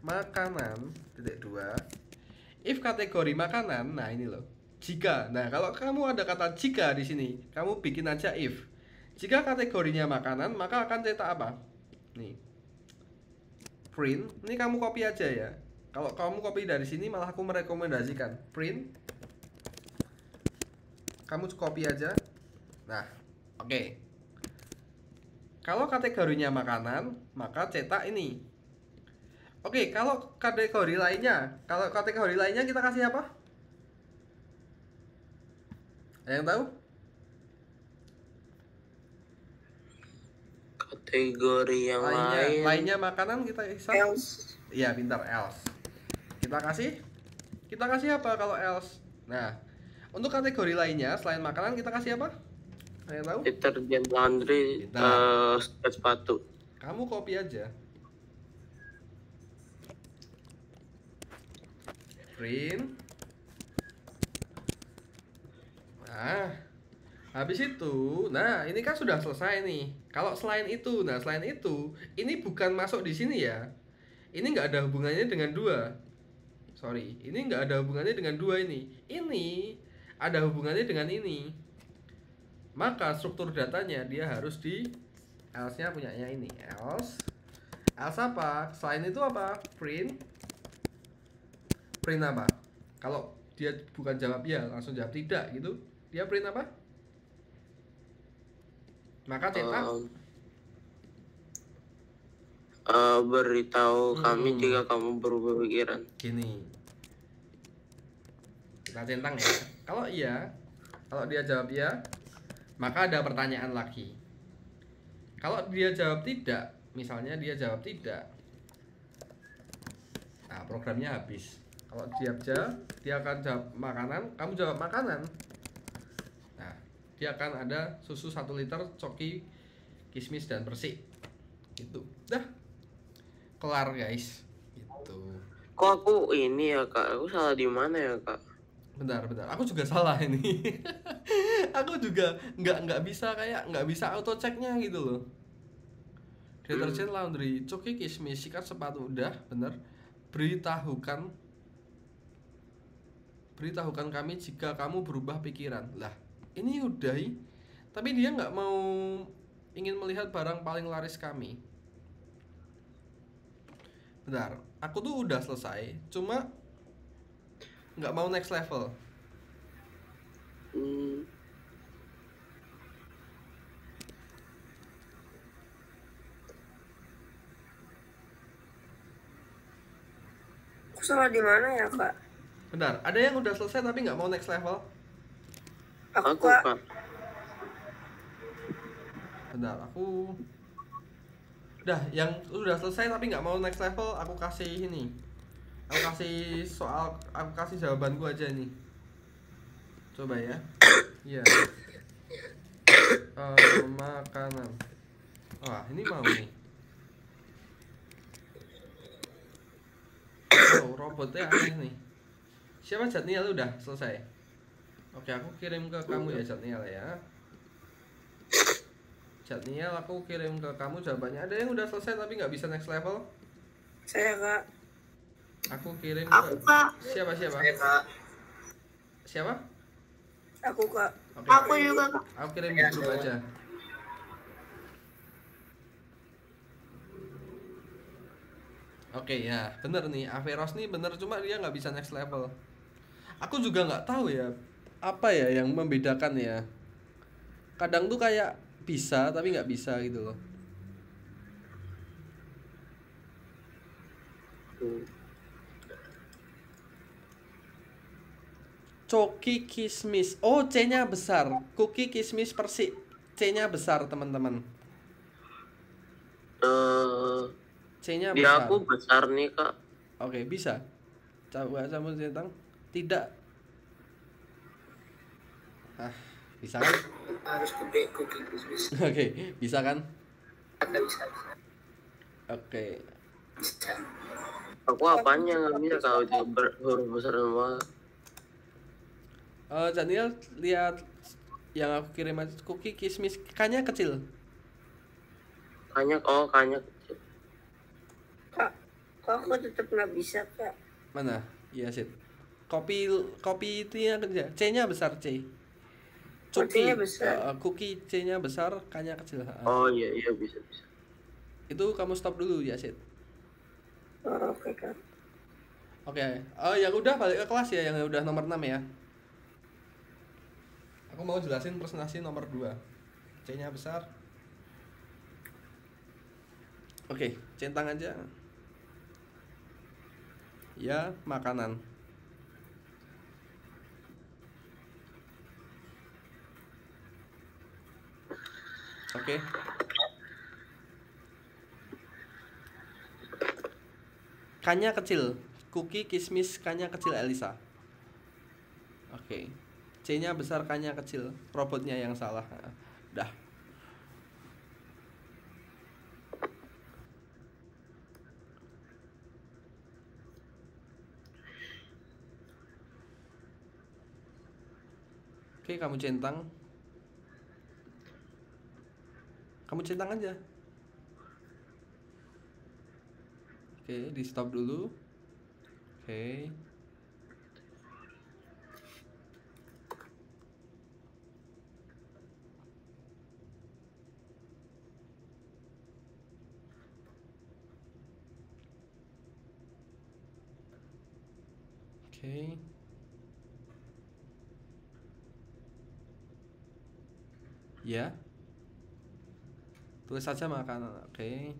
makanan titik 2. If kategori makanan, nah ini loh. Jika. Nah, kalau kamu ada kata jika di sini, kamu bikin aja if. Jika kategorinya makanan, maka akan cetak apa? Nih. Print. Ini kamu copy aja ya. Kalau kamu copy dari sini malah aku merekomendasikan print. Kamu copy aja. Nah, oke. Kalau kategorinya makanan, maka cetak ini. Oke, kalau kategori lainnya kita kasih apa? Ada yang tahu? Kategori yang lainnya makanan kita bisa. Else. Iya, pintar, else. Kita kasih apa kalau else? Nah, untuk kategori lainnya selain makanan kita kasih apa? Ada yang tahu? deterjen laundry, sepatu. Kamu copy aja. Print. Nah, habis itu, nah ini kan sudah selesai nih. Kalau selain itu, ini bukan masuk di sini ya. Ini nggak ada hubungannya dengan 2. Ini nggak ada hubungannya dengan 2 ini. Ini ada hubungannya dengan ini. Maka struktur datanya dia harus di else-nya punyanya ini. Else apa? Selain itu apa? Print apa? Kalau dia bukan jawab ya, langsung jawab tidak gitu. Dia print apa? Maka cetak beritahu kami jika kamu berubah pikiran. Gini. Kita centang ya. Kalau dia jawab ya, maka ada pertanyaan lagi. Kalau dia jawab tidak, misalnya dia jawab tidak, nah programnya habis. Kalau dia akan jawab makanan, kamu jawab makanan. Nah, dia akan ada susu 1 liter, coki, kismis dan persik. Gitu. Dah. Kelar, guys. Gitu. Kok aku ini ya, Kak? Aku salah di mana ya, Kak? Bentar. Aku juga salah ini. Aku juga nggak bisa auto checknya gitu loh. Deterjen laundry, coki, kismis, sikat sepatu, udah, bener. Beritahukan kami jika kamu berubah pikiran. Lah, ini udah. Tapi dia nggak mau ingin melihat barang paling laris kami. Bentar, aku tuh udah selesai, cuma nggak mau next level. Hmm. Aku salah di mana ya kak? Bentar, ada yang udah selesai tapi nggak mau next level? Aku Aku kak. kak. Bentar, aku udah yang udah selesai tapi nggak mau next level, aku kasih ini. Aku kasih soal, aku kasih jawabanku aja nih. Coba ya. Iya. Makanan. Wah, ini mau nih. Oh, robotnya aneh nih. Siapa Jatniel udah selesai? Oke, aku kirim ke kamu ya Jatniel ya. Jatniel, aku kirim ke kamu jawabannya. Ada yang udah selesai tapi nggak bisa next level? Saya kak. Aku kirim Aku ke kak. siapa? Siapa? Aku kak. Oke, Aku juga kak. aku kirim di grup aja. Oke ya, bener nih. Averos nih bener, cuma dia nggak bisa next level. Aku juga nggak tahu ya apa ya yang membedakan ya. Kadang tuh kayak bisa tapi nggak bisa gitu loh. Hmm. Coki kismis. Oh, C-nya besar. Cookie kismis persik. C-nya besar, teman-teman. C-nya Di besar. aku besar nih kak. Oke, bisa. Coba kamu centang. Tidak. Ah, bisa kan? Harus gede cookie bisnis. Oke, bisa kan? Ada bisa. Oke. Bisa. Aku apanya nggak bisa kalau itu huruf besar semua. Daniel, lihat yang aku kirim aja. Cookie kismis. K-nya kecil. Kanyak, oh kanyak. Kak, kok aku tetap nggak bisa kak? Mana? Iya, Sid. Kopi itu ya kerja. C-nya besar, C. C-nya besar. Cookie C-nya besar, K-nya kecil. Oh iya iya bisa. Itu kamu stop dulu ya, Sid. Oh, oke kak. Oke. Yang udah balik ke kelas ya, yang udah nomor 6 ya. Aku mau jelasin presentasi nomor 2. C-nya besar. Oke, centang aja. Ya, makanan. Oke. K-nya kecil. Cookie, kismis, K-nya kecil Elisa. Oke. C-nya besar, K-nya kecil. Robotnya yang salah. Dah. Oke, kamu centang. Kamu centang aja. Oke, di stop dulu. Oke. Oke. Ya. Tulis saja makanan. Oke.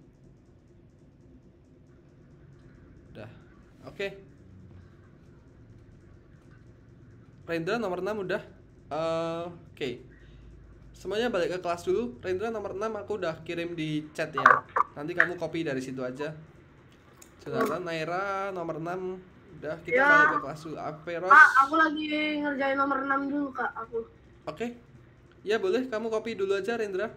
Udah. Oke. Rendra nomor 6 udah. Oke. Semuanya balik ke kelas dulu. Rendra nomor 6 aku udah kirim di chat ya. Nanti kamu copy dari situ aja. Sedangkan Naira nomor 6 udah kita Ya. balik ke kelas dulu. Averos. Kak, aku lagi ngerjain nomor 6 dulu kak, aku. Oke. Ya boleh, kamu copy dulu aja Rendra.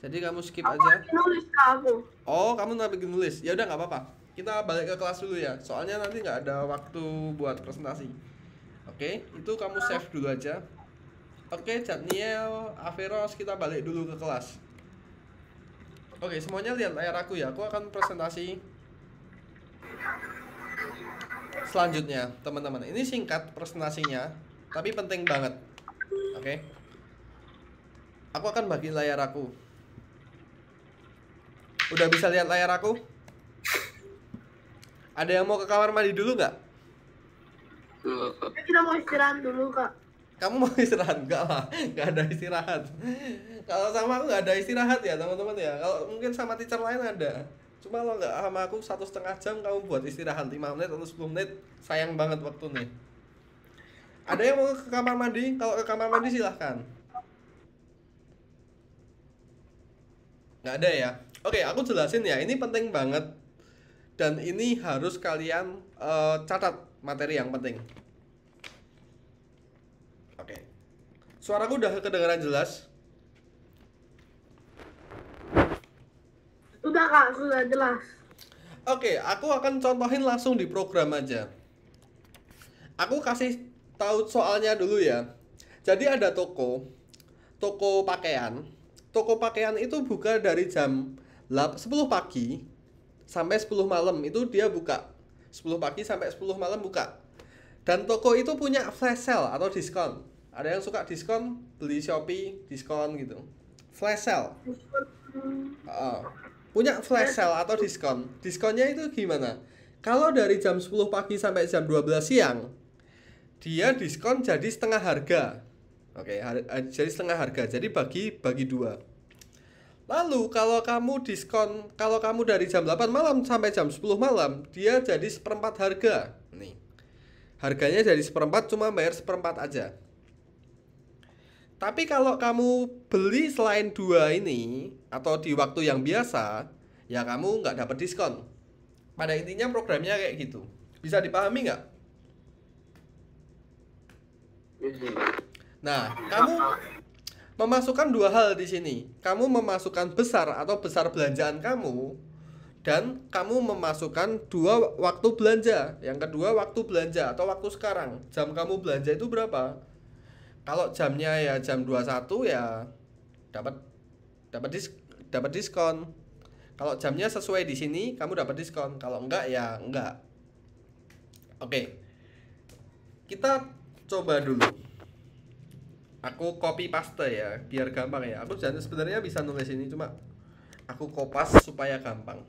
Jadi kamu skip Aku aja. lagi nulis kak aku. Oh, kamu lagi nulis. Ya udah nggak apa-apa. Kita balik ke kelas dulu ya. Soalnya nanti nggak ada waktu buat presentasi. Oke, itu kamu save dulu aja. Oke, Jatniel, Averos, kita balik dulu ke kelas. Oke, semuanya lihat layar aku ya. Aku akan presentasi selanjutnya, teman-teman. Ini singkat presentasinya, tapi penting banget. Oke. Aku akan bagi layar aku. Udah bisa lihat layar aku? Ada yang mau ke kamar mandi dulu nggak? Enggak, Kak. Kita mau istirahat dulu, Kak. Kamu mau istirahat? Enggak lah, nggak ada istirahat. Kalau sama aku nggak ada istirahat ya teman-teman ya. Kalau mungkin sama teacher lain ada. Cuma kalau nggak sama aku 1,5 jam kamu buat istirahat 5 menit atau 10 menit, sayang banget waktu nih. Ada yang mau ke kamar mandi? Kalau ke kamar mandi silahkan. Nggak ada ya? Oke, aku jelasin ya. Ini penting banget. Dan ini harus kalian catat materi yang penting. Oke. Suaraku udah kedengaran jelas? Sudah, Kak, sudah jelas. Oke, aku akan contohin langsung di program aja. Aku kasih tahu soalnya dulu ya. Jadi ada toko pakaian. Toko pakaian itu buka dari jam 10 pagi sampai 10 malam, itu dia buka. 10 pagi sampai 10 malam buka. Dan toko itu punya flash sale atau diskon. Ada yang suka diskon, beli Shopee, diskon gitu. Flash sale. Punya flash sale atau diskon. Diskonnya itu gimana? Kalau dari jam 10 pagi sampai jam 12 siang, dia diskon jadi setengah harga. Oke, jadi setengah harga. Jadi bagi dua. Lalu kalau kamu diskon, kalau kamu dari jam 8 malam sampai jam 10 malam, dia jadi seperempat harga. Nih. Harganya jadi seperempat, cuma bayar seperempat aja. Tapi kalau kamu beli selain dua ini atau di waktu yang biasa, ya kamu nggak dapat diskon. Pada intinya programnya kayak gitu. Bisa dipahami nggak? Nah, kamu memasukkan dua hal di sini. Kamu memasukkan besar atau besar belanjaan kamu, dan kamu memasukkan dua waktu belanja. Yang kedua waktu belanja atau waktu sekarang. Jam kamu belanja itu berapa? Kalau jamnya ya jam 21 ya dapat diskon. Kalau jamnya sesuai di sini kamu dapat diskon. Kalau enggak ya enggak. Oke. Kita coba dulu. Aku copy paste ya, biar gampang ya. Aku sebenarnya bisa nulis ini, cuma aku kopas supaya gampang.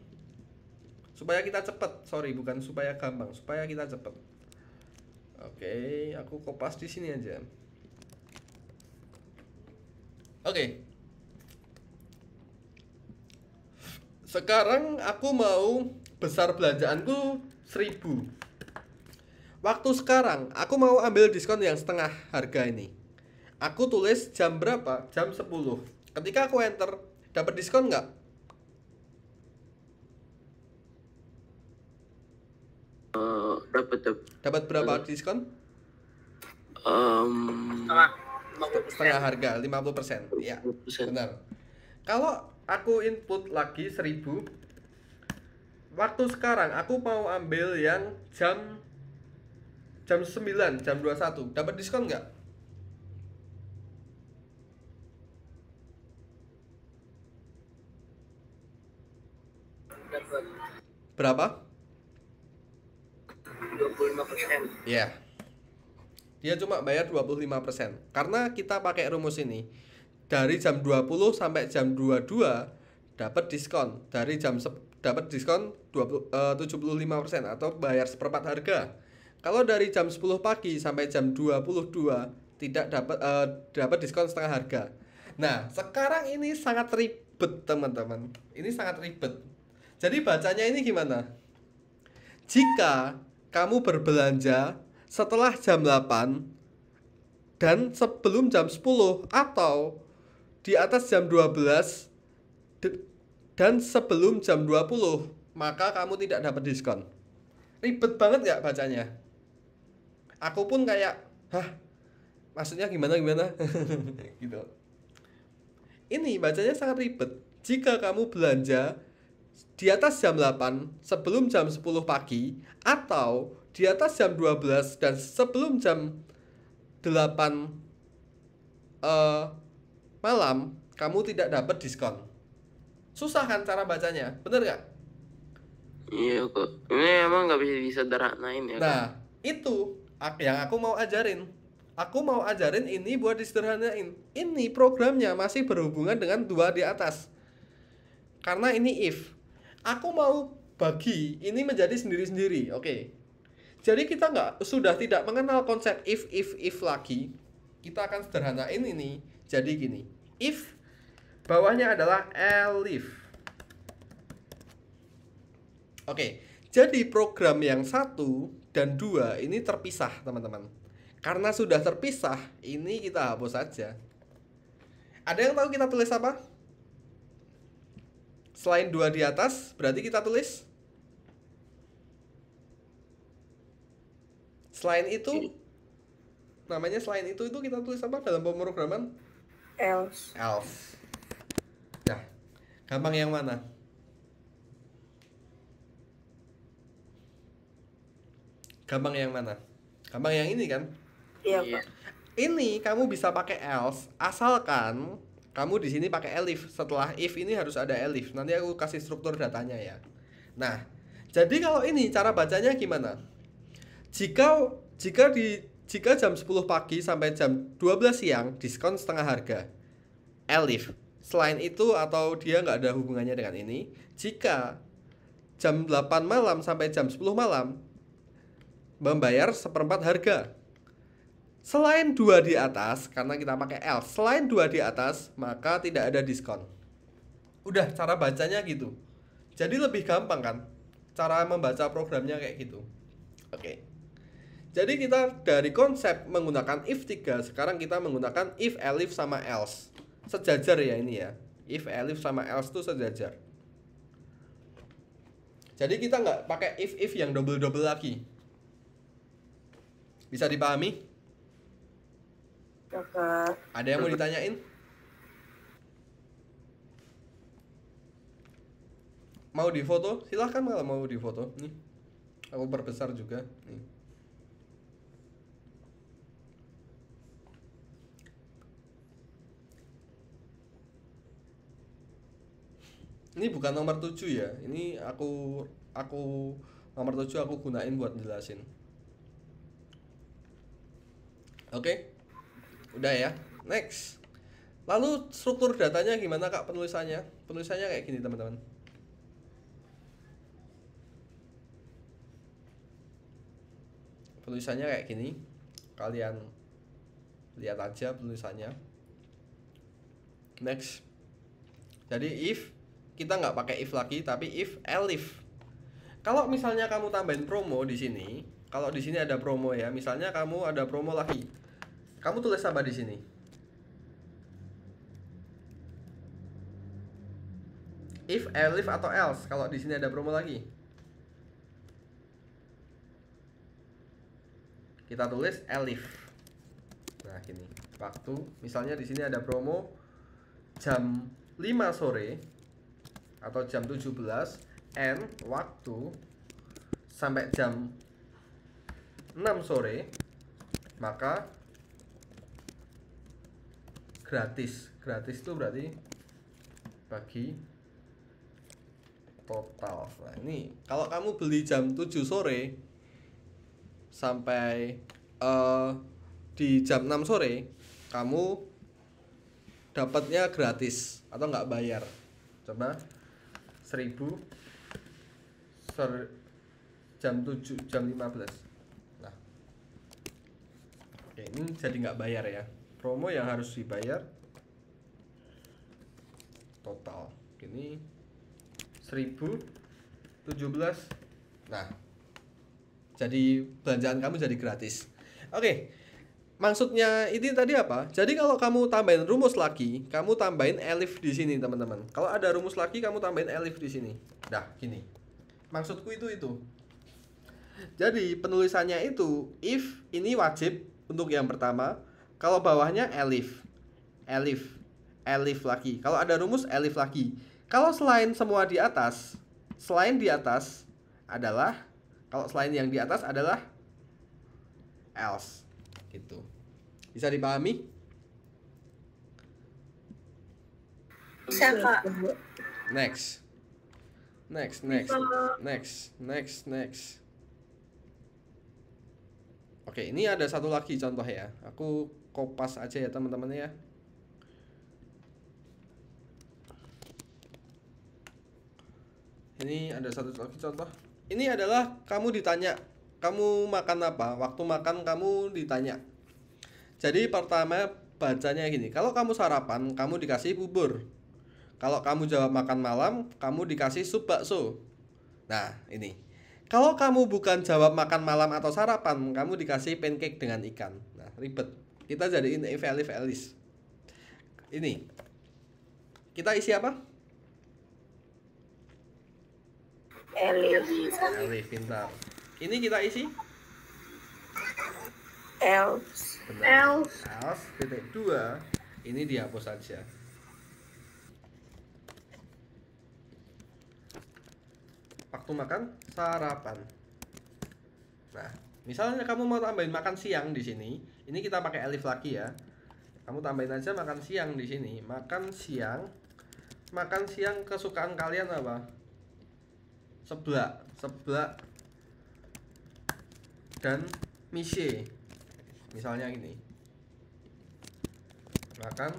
Supaya kita cepet, bukan supaya gampang, supaya kita cepet. Oke, aku kopas di sini aja. Oke. Sekarang aku mau besar belanjaanku 1000. Waktu sekarang aku mau ambil diskon yang setengah harga ini. Aku tulis jam berapa? Jam 10. Ketika aku enter, dapat diskon nggak? Dapat. Dapat berapa diskon? Setengah harga, 50%. Ya, 50%. benar. Kalau aku input lagi 1000, waktu sekarang aku mau ambil yang jam 9, jam 21. Dapat diskon nggak? Berapa? 25%. Iya. Dia cuma bayar 25%. Karena kita pakai rumus ini. Dari jam 20 sampai jam 22 dapat diskon. Dapat diskon 75% atau bayar seperempat harga. Kalau dari jam 10 pagi sampai jam 22 tidak dapat diskon setengah harga. Nah, sekarang ini sangat ribet, teman-teman. Ini sangat ribet. Jadi bacanya ini gimana? Jika kamu berbelanja setelah jam 8 dan sebelum jam 10 atau di atas jam 12 dan sebelum jam 20, maka kamu tidak dapat diskon. Ribet banget nggak bacanya? Aku pun kayak, maksudnya gimana? Gitu. Ini bacanya sangat ribet. Jika kamu belanja di atas jam 8 sebelum jam 10 pagi atau di atas jam 12 dan sebelum jam 8 malam, kamu tidak dapat diskon. Susah kan cara bacanya? Bener gak? Iya kok. Ini emang nggak bisa disederhanain ya. Nah, itu yang aku mau ajarin. Aku mau ajarin ini buat disederhanain. Ini programnya masih berhubungan dengan dua di atas. Karena ini if. Aku mau bagi ini menjadi sendiri-sendiri. Oke. Jadi kita sudah tidak mengenal konsep if lagi. Kita akan sederhanain ini. Jadi gini, if bawahnya adalah elif. Oke, jadi program yang 1 dan 2 ini terpisah, teman-teman. Karena sudah terpisah, ini kita hapus saja. Ada yang tahu kita tulis apa? Selain 2 di atas, berarti kita tulis selain itu. Namanya selain itu kita tulis apa dalam pemrograman? Else. Else. Nah, gampang yang mana? Gampang yang mana? Gampang yang ini kan? Iya, Iya. Pak. Ini kamu bisa pakai else asalkan kamu di sini pakai elif. Setelah if ini harus ada elif. Nanti aku kasih struktur datanya ya. Nah, jadi kalau ini cara bacanya gimana? Jika jam 10 pagi sampai jam 12 siang diskon setengah harga. Elif. Selain itu atau dia nggak ada hubungannya dengan ini. Jika jam 8 malam sampai jam 10 malam membayar seperempat harga. Selain 2 di atas, karena kita pakai else, selain 2 di atas, maka tidak ada diskon. Udah, cara bacanya gitu. Jadi lebih gampang kan? Cara membaca programnya kayak gitu. Oke. Jadi kita dari konsep menggunakan if 3, sekarang kita menggunakan if, elif, sama else. Sejajar ya ini ya. If, elif, sama else itu sejajar. Jadi kita nggak pakai if yang double-double lagi. Bisa dipahami? Ya, Pak. Ada yang mau ditanyain? Mau difoto? Silahkan kalau mau difoto. Nih, aku perbesar juga. Nih. Ini bukan nomor 7 ya. Ini aku nomor 7 aku gunain buat jelasin. Oke. Udah ya. Next. Lalu struktur datanya gimana Kak penulisannya? Penulisannya kayak gini teman-teman. Penulisannya kayak gini. Kalian lihat aja penulisannya. Next. Jadi if kita nggak pakai if lagi tapi if elif. Kalau misalnya kamu tambahin promo di sini, kalau di sini ada promo ya, misalnya kamu ada promo lagi. Kamu tulis apa di sini? If, elif atau else kalau di sini ada promo lagi. Kita tulis elif. Nah, gini. Waktu misalnya di sini ada promo jam 5 sore atau jam 17 and waktu sampai jam 6 sore, maka gratis. Gratis itu berarti bagi total. Nah, ini kalau kamu beli jam 7 sore sampai di jam 6 sore, kamu dapatnya gratis atau nggak bayar. Coba 1000 jam 7 jam 15. Nah, oke, ini jadi nggak bayar ya. Promo yang harus dibayar total. Ini 1017. Nah, jadi belanjaan kamu jadi gratis. Oke. Maksudnya ini tadi apa? Jadi kalau kamu tambahin rumus lagi, kamu tambahin elif di sini, teman-teman. Kalau ada rumus lagi, kamu tambahin elif di sini. Nah, gini. Maksudku itu. Jadi penulisannya itu if ini wajib untuk yang pertama. Kalau bawahnya elif. Elif lagi. Kalau ada rumus elif lagi. Kalau selain semua di atas, selain di atas adalah, kalau selain yang di atas adalah else. Gitu. Bisa dipahami? Bisa, Kak. Next. Oke, ini ada satu lagi contoh ya. Aku kopas aja ya teman-teman ya. Ini ada satu lagi contoh. Ini adalah kamu ditanya, kamu makan apa? Waktu makan kamu ditanya. Jadi pertama bacanya gini, kalau kamu sarapan, kamu dikasih bubur. Kalau kamu jawab makan malam, kamu dikasih sup bakso. Nah, ini. Kalau kamu bukan jawab makan malam atau sarapan, kamu dikasih pancake dengan ikan. Nah, ribet. Kita jadiin if else. Ini. Kita isi apa? Elif. Elif, pintar. Ini kita isi? Else. Benar. Else, titik 2. Ini dihapus saja. Waktu makan sarapan. Nah, misalnya kamu mau tambahin makan siang di sini, ini kita pakai elif lagi ya. Kamu tambahin aja makan siang di sini. Makan siang. Makan siang kesukaan kalian apa? Seblak dan mise. Misalnya gini. Makan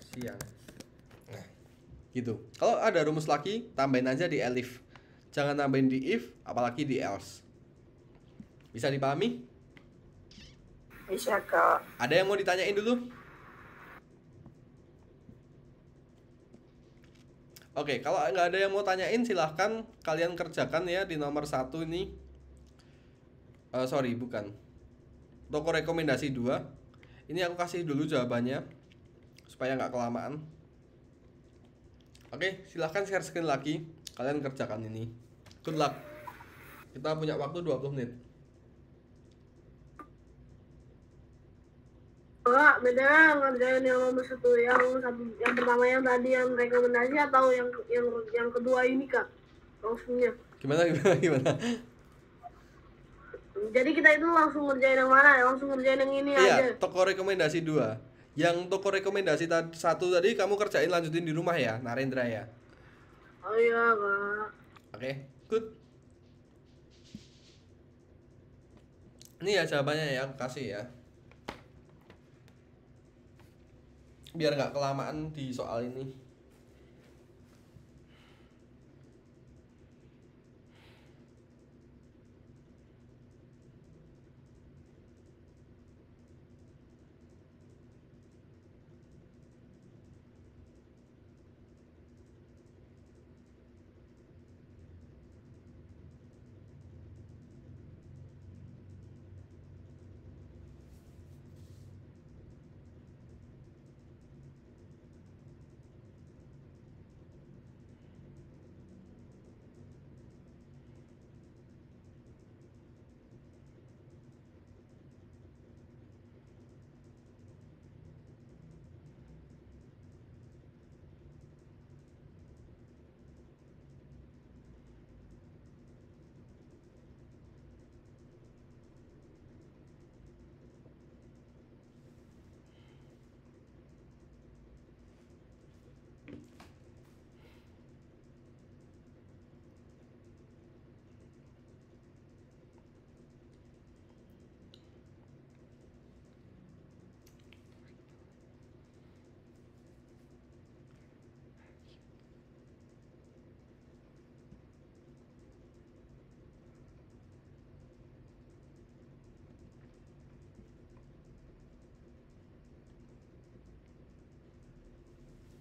siang. Nah, gitu. Kalau ada rumus lagi, tambahin aja di elif. Jangan tambahin di if, apalagi di else. Bisa dipahami? Bisa kak. Ada yang mau ditanyain dulu? Oke, kalau nggak ada yang mau tanyain, silahkan kalian kerjakan ya di nomor 1 ini. Sorry, bukan. Toko rekomendasi 2. Ini aku kasih dulu jawabannya supaya nggak kelamaan. Oke, silahkan share screen lagi. Kalian kerjakan ini. Good luck. Kita punya waktu 20 menit. Enggak, beda ngerjain yang nomor satu, yang pertama yang tadi yang rekomendasi atau yang kedua ini kak, langsungnya. Gimana? Jadi kita itu langsung ngerjain yang mana? Langsung ngerjain yang ini aja. Iya, toko rekomendasi 2. Yang toko rekomendasi 1 tadi kamu kerjain lanjutin di rumah ya, Narendra ya. Oh iya kak. Oke, good. Ini ya jawabannya ya, aku kasih ya. Biar nggak kelamaan di soal ini.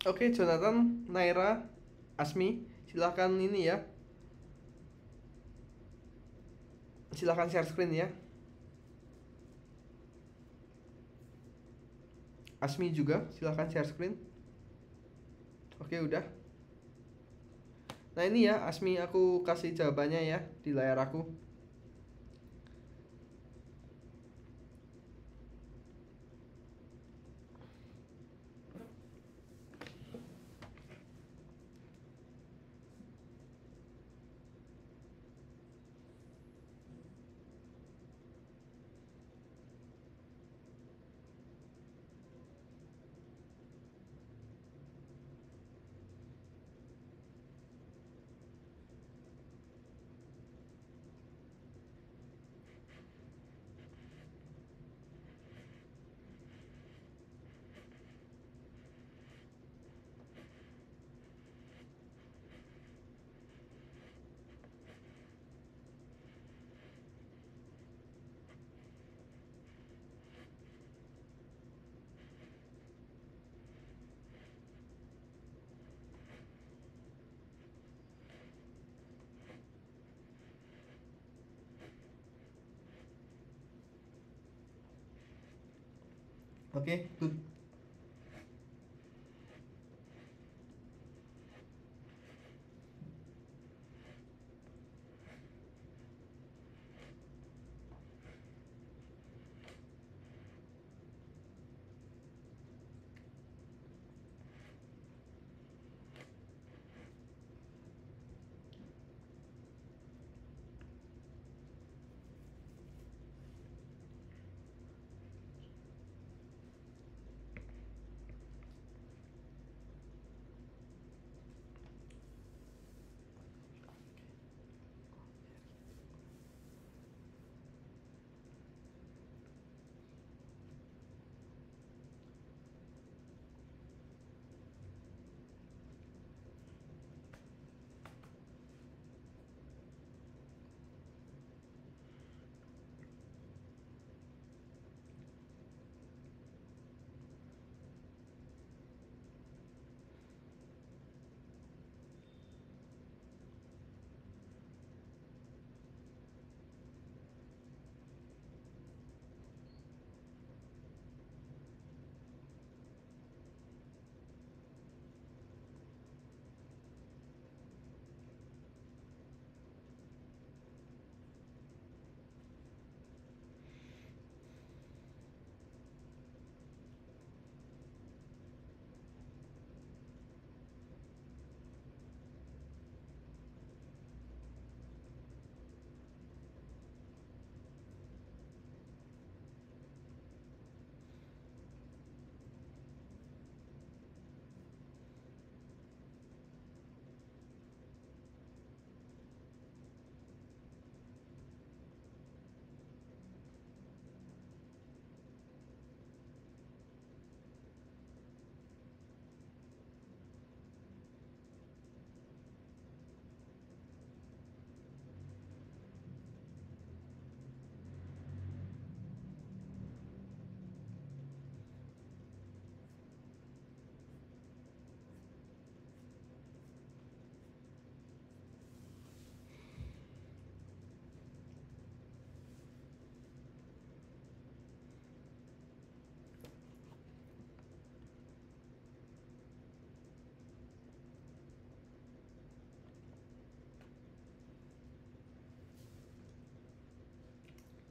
Oke, Jonathan, Naira, Asmi, silahkan ini ya. Silahkan share screen ya. Asmi juga, silahkan share screen. Oke, udah. Nah ini ya, Asmi, aku kasih jawabannya ya di layar aku. Oke, good.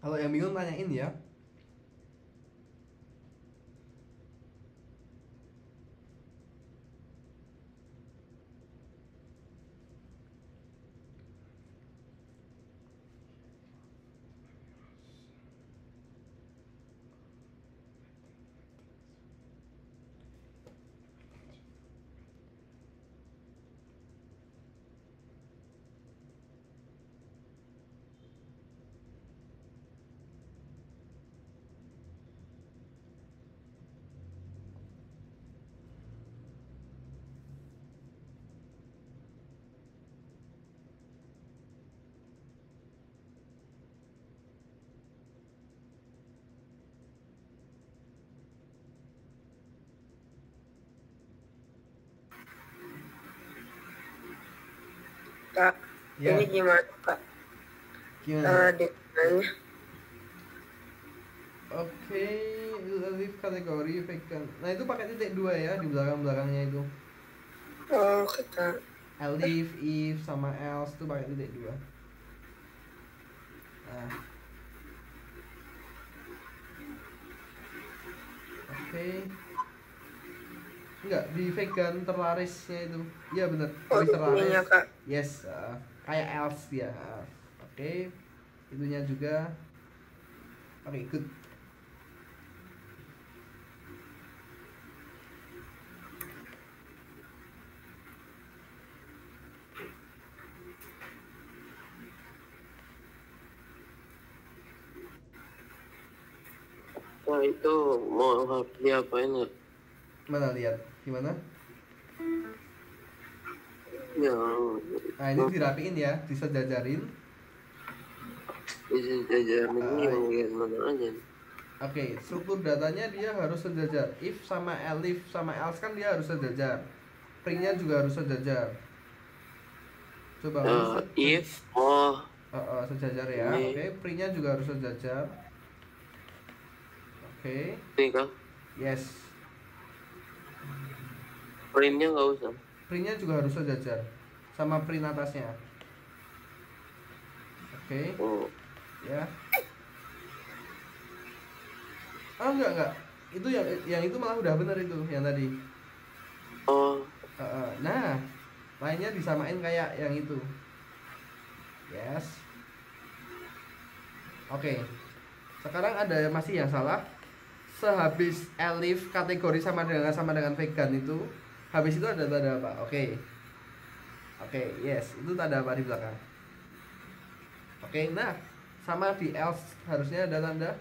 Kalau yang bingung tanyain ya. Kak, Ya. ini gimana Kak? Gimana? Desainnya. Oke, leave kategori vegan. Nah itu pakai titik 2 ya di belakangnya itu. Oh, Kak. Leave, if, sama else itu pakai titik 2. Nah. Oke. Enggak, di vegan terlarisnya itu. Iya bener, Oh, tulis terlaris. ininya, Kak. Yes, kayak else dia. Oke. Itunya juga. Oke, good. Wah itu mau harus diapain nggak? Mana lihat? Gimana? Yang Nah, ini dirapiin ya, disejajarin. bisa jajarin ini yang bagian mana aja? Oke, struktur datanya dia harus sejajar. If sama elif sama else kan dia harus sejajar. Stringnya juga harus sejajar. Coba If sejajar ya. Ini. Oke, stringnya juga harus sejajar. Oke. ini kah? Yes. Printnya nggak usah. Printnya juga harus sejajar sama print atasnya. Oke. Oh, Ya. Enggak. Itu yang itu malah udah bener itu yang tadi. oh, Nah, lainnya disamain kayak yang itu. Yes. Oke. Sekarang ada masih yang salah. Sehabis elif kategori sama dengan vegan itu, habis itu ada tanda apa? Oke. Yes, itu tanda apa di belakang? Oke, nah, sama di else harusnya ada tanda.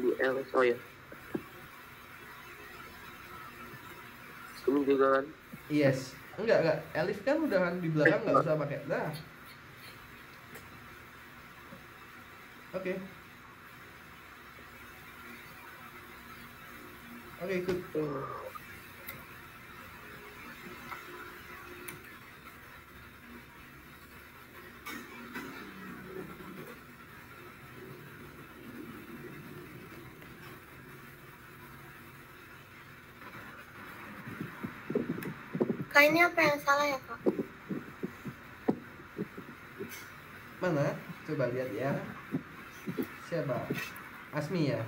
di LS, oh ya. Ini juga kan. Yes. Enggak. Elif kan udah kan di belakang nggak usah pakai. Nah. Oke. Oke, good. Kak, ini apa yang salah ya, Kak? Mana? Coba lihat ya. Siapa? Asmi ya?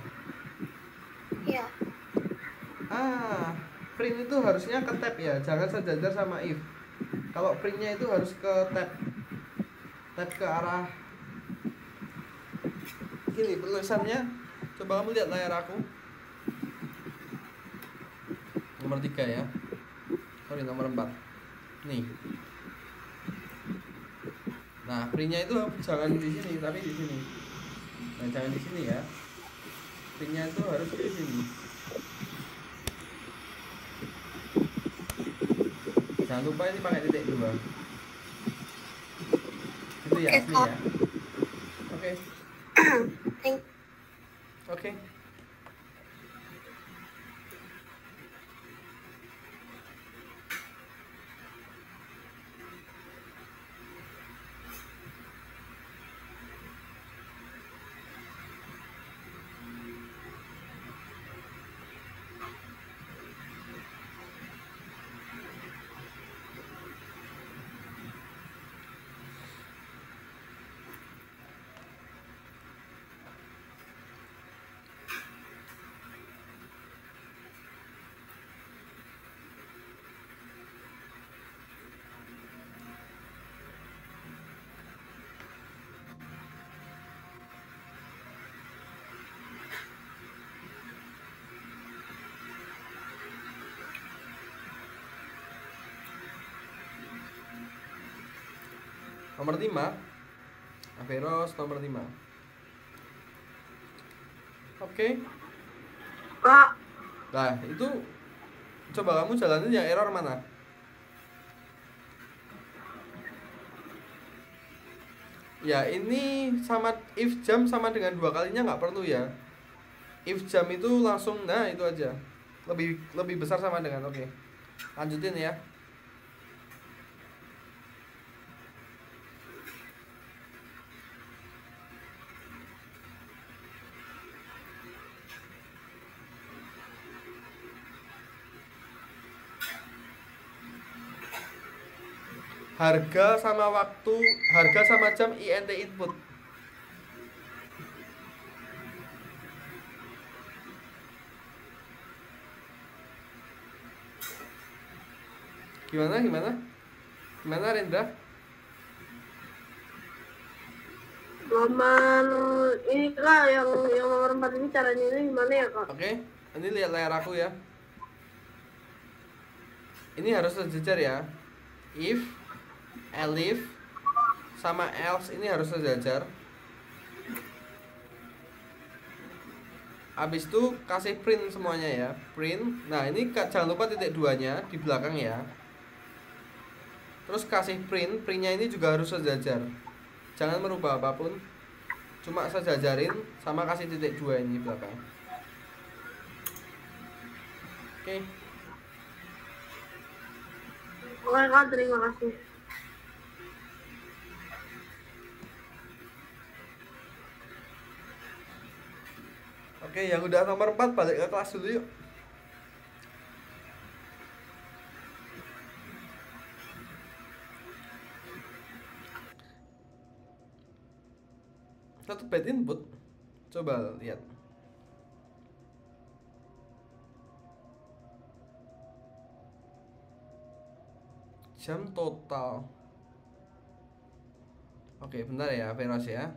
Iya. Print itu harusnya ke tab ya, jangan sejajar sama if. Kalau printnya itu harus ke tab. Tab ke arah gini tulisannya. Coba kamu lihat layar aku. Nomor 3 ya. Sorry, nomor 4. Nih. Nah, printnya itu jangan di sini, tapi di sini. Nah, jangan di sini ya. Printnya itu harus di sini. Jangan lupa ini pakai titik 2. Itu ya, asli ya. Oke. Oke. Nomor 5. Averos nomor 5. Oke. Kak, Nah, itu coba kamu jalanin yang error mana? Ya, ini sama if jam sama dengan 2 kalinya nggak perlu ya. If jam itu langsung, nah itu aja. Lebih besar sama dengan, oke. Lanjutin ya. Harga sama waktu, harga sama jam INT input. Gimana Rendra? nomor ini Kak, yang nomor 4 ini caranya ini gimana ya Kak? Oke, ini lihat layar aku ya. Ini harus sejajar ya. If, elif, sama else ini harus sejajar. Habis itu kasih print semuanya ya, print. Nah ini jangan lupa titik 2-nya di belakang ya. Terus kasih printnya ini juga harus sejajar. Jangan merubah apapun, cuma sejajarin sama kasih titik 2 ini di belakang. Oke. Oke Kak, terima kasih. Oke, yang udah nomor 4 balik ke kelas dulu yuk. Satu bad input. Coba lihat. Jam total. Oke, bentar ya, Veros ya.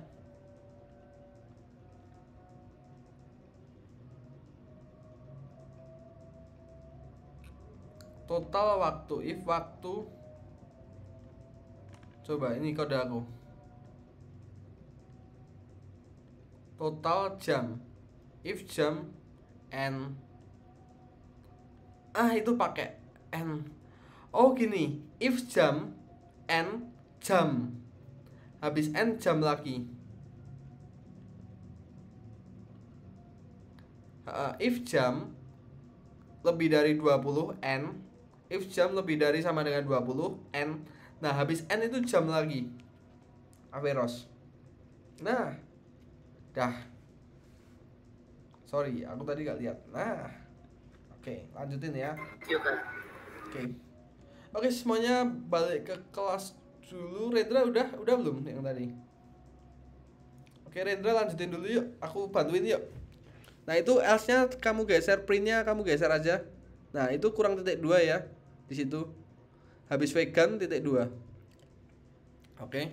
Total waktu, if waktu. Coba ini kode aku. Total jam, if jam, n. Itu pakai n. Oh gini, if jam, n jam. Habis n jam lagi. If jam lebih dari 20 n. If jam lebih dari sama dengan 20 n. Nah habis n itu jam lagi, Averos. Nah dah. Sorry, aku tadi gak lihat. Nah oke, lanjutin ya. Oke, semuanya balik ke kelas dulu. Rendra udah belum yang tadi? Oke, Rendra lanjutin dulu yuk. Aku bantuin yuk. Nah itu else-nya kamu geser, print-nya kamu geser aja. Nah itu kurang titik 2 ya di situ. Habis vegan titik 2. Oke.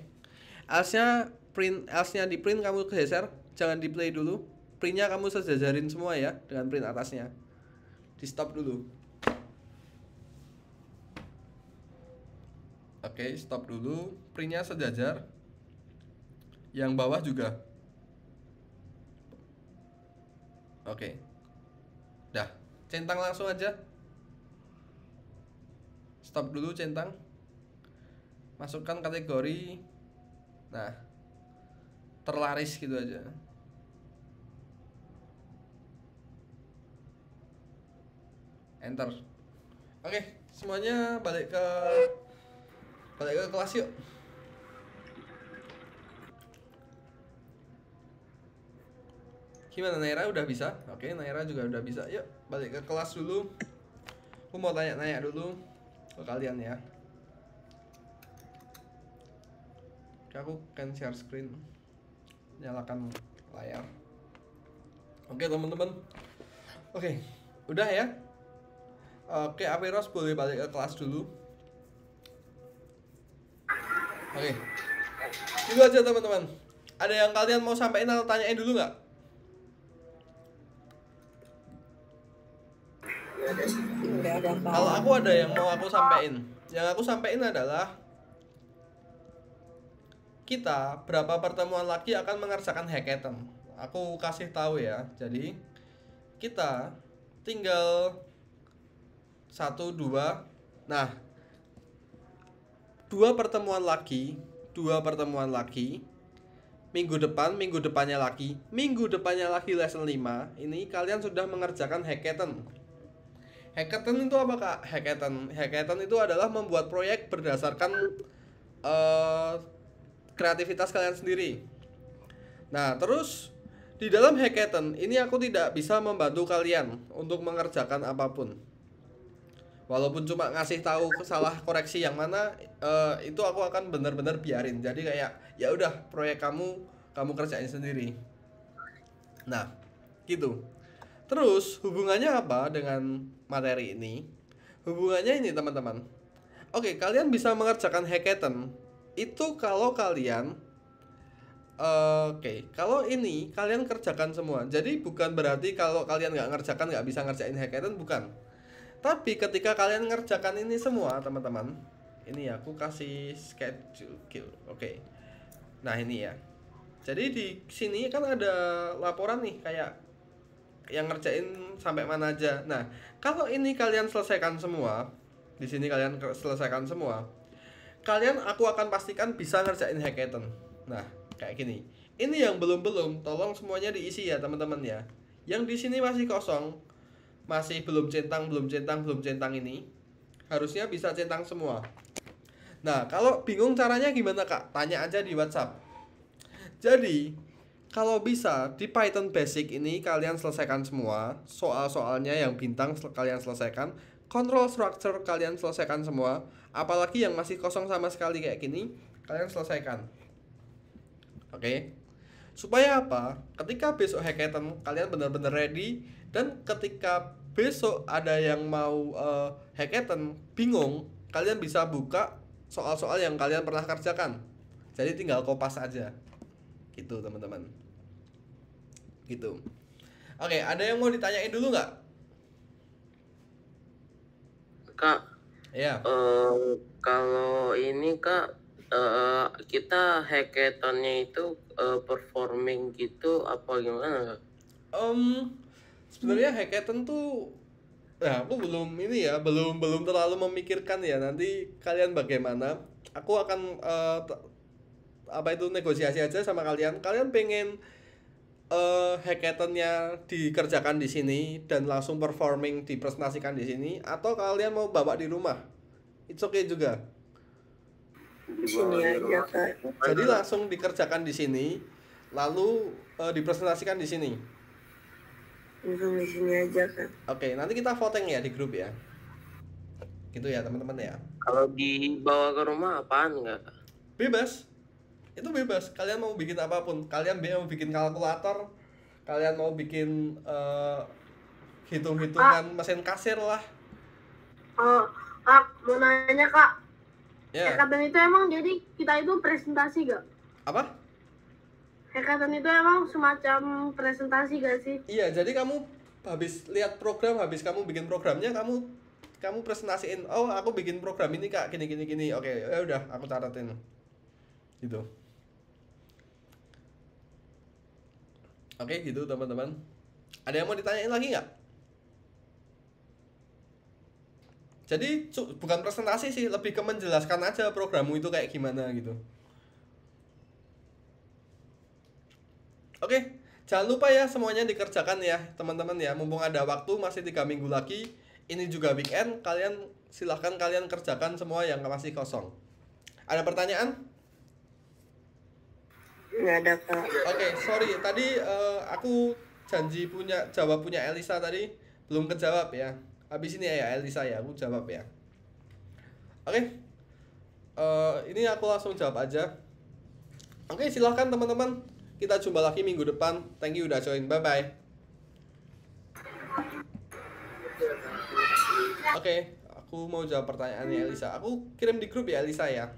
Else-nya di print kamu geser, jangan di play dulu. Print-nya kamu sejajarin semua ya dengan print atasnya. Di stop dulu. Oke, stop dulu. Print-nya sejajar. Yang bawah juga. Oke. Dah, centang langsung aja. Stop dulu centang. Masukkan kategori. Nah, terlaris gitu aja. Enter. Oke, semuanya balik ke kelas yuk. Gimana Naira, udah bisa? Oke, Naira juga udah bisa. Yuk, balik ke kelas dulu. Aku mau tanya-tanya dulu ke kalian ya. Oke, aku can share screen. Nyalakan layar. Oke, teman-teman. Oke, udah ya. Oke, Averos boleh balik ke kelas dulu. Oke, gitu aja teman-teman. Ada yang kalian mau sampaikan atau tanyain dulu nggak? Kalau aku ada yang mau aku sampaikan. Yang aku sampaikan adalah kita berapa pertemuan lagi akan mengerjakan hackathon. Aku kasih tahu ya. Jadi kita tinggal 1, 2. Nah, 2 pertemuan lagi. Minggu depannya lagi lesson 5. Ini kalian sudah mengerjakan hackathon. Hackathon itu apa Kak? Hackathon itu adalah membuat proyek berdasarkan kreativitas kalian sendiri. Nah, terus di dalam hackathon ini aku tidak bisa membantu kalian untuk mengerjakan apapun. Walaupun cuma ngasih tahu salah koreksi yang mana, itu aku akan benar-benar biarin. Jadi kayak ya udah, proyek kamu kerjain sendiri. Nah, gitu. Terus hubungannya apa dengan materi ini? Hubungannya ini teman-teman. Oke, kalian bisa mengerjakan hackathon itu kalau kalian kalau ini kalian kerjakan semua. Jadi bukan berarti kalau kalian nggak ngerjakan nggak bisa ngerjain hackathon, bukan. Tapi ketika kalian ngerjakan ini semua teman-teman, ini ya aku kasih schedule. Oke. Nah ini ya. Jadi di sini kan ada laporan nih kayak yang ngerjain sampai mana aja. Nah, kalau ini kalian selesaikan semua, di sini kalian selesaikan semua, aku akan pastikan bisa ngerjain hackathon. Nah, kayak gini. Ini yang belum, tolong semuanya diisi ya teman-teman ya. Yang di sini masih kosong, masih belum centang ini, harusnya bisa centang semua. Nah, kalau bingung caranya gimana Kak? Tanya aja di WhatsApp. Jadi, kalau bisa di Python Basic ini kalian selesaikan semua soal-soalnya yang bintang kalian selesaikan, control structure kalian selesaikan semua, apalagi yang masih kosong sama sekali kayak gini kalian selesaikan. Oke. Supaya apa? Ketika besok hackathon kalian benar-benar ready, dan ketika besok ada yang mau hackathon bingung, kalian bisa buka soal-soal yang kalian pernah kerjakan. Jadi tinggal kopas aja. Gitu teman-teman. Gitu. Oke, ada yang mau ditanyain dulu nggak? Kak, Iya. kalau ini Kak, kita hackathonnya itu performing gitu apa gimana Kak? Sebenarnya hackathon tuh, nah aku belum ini ya, belum terlalu memikirkan ya. Nanti kalian bagaimana? Aku akan negosiasi aja sama kalian. Kalian pengen hackathonnya dikerjakan di sini dan langsung performing dipresentasikan di sini, atau kalian mau bawa di rumah? It's okay juga. Di sini aja Kak. Jadi langsung dikerjakan di sini, lalu dipresentasikan di sini. Langsung di sini aja Kak. Oke, nanti kita voting ya di grup ya. Gitu ya teman-teman ya. Kalau dibawa ke rumah apaan nggak Kak? Bebas. Itu bebas. Kalian mau bikin apapun. Kalian mau bikin kalkulator, kalian mau bikin hitung-hitungan mesin kasir lah. Kak, mau nanya Kak. Ya. Hackathon itu emang jadi kita itu presentasi gak? Apa? Hackathon itu emang semacam presentasi gak sih? Iya, jadi kamu habis lihat program, habis kamu bikin programnya, kamu presentasiin, oh aku bikin program ini Kak, gini. Oke, ya udah, aku catatin. Gitu. Oke, gitu teman-teman. Ada yang mau ditanyain lagi nggak? Jadi bukan presentasi sih, lebih ke menjelaskan aja programmu itu kayak gimana gitu. Oke, jangan lupa ya semuanya dikerjakan ya teman-teman ya. Mumpung ada waktu, masih 3 minggu lagi. Ini juga weekend, silahkan kalian kerjakan semua yang masih kosong. Ada pertanyaan? Nggak ada Kak. Oke, sorry. Tadi aku janji jawab punya Elisa tadi belum kejawab ya. Habis ini ya Elisa ya, aku jawab ya. Oke. Ini aku langsung jawab aja. Oke, silahkan teman-teman. Kita jumpa lagi minggu depan. Thank you udah join. Bye-bye. Oke, aku mau jawab pertanyaannya Elisa. Aku kirim di grup ya Elisa ya.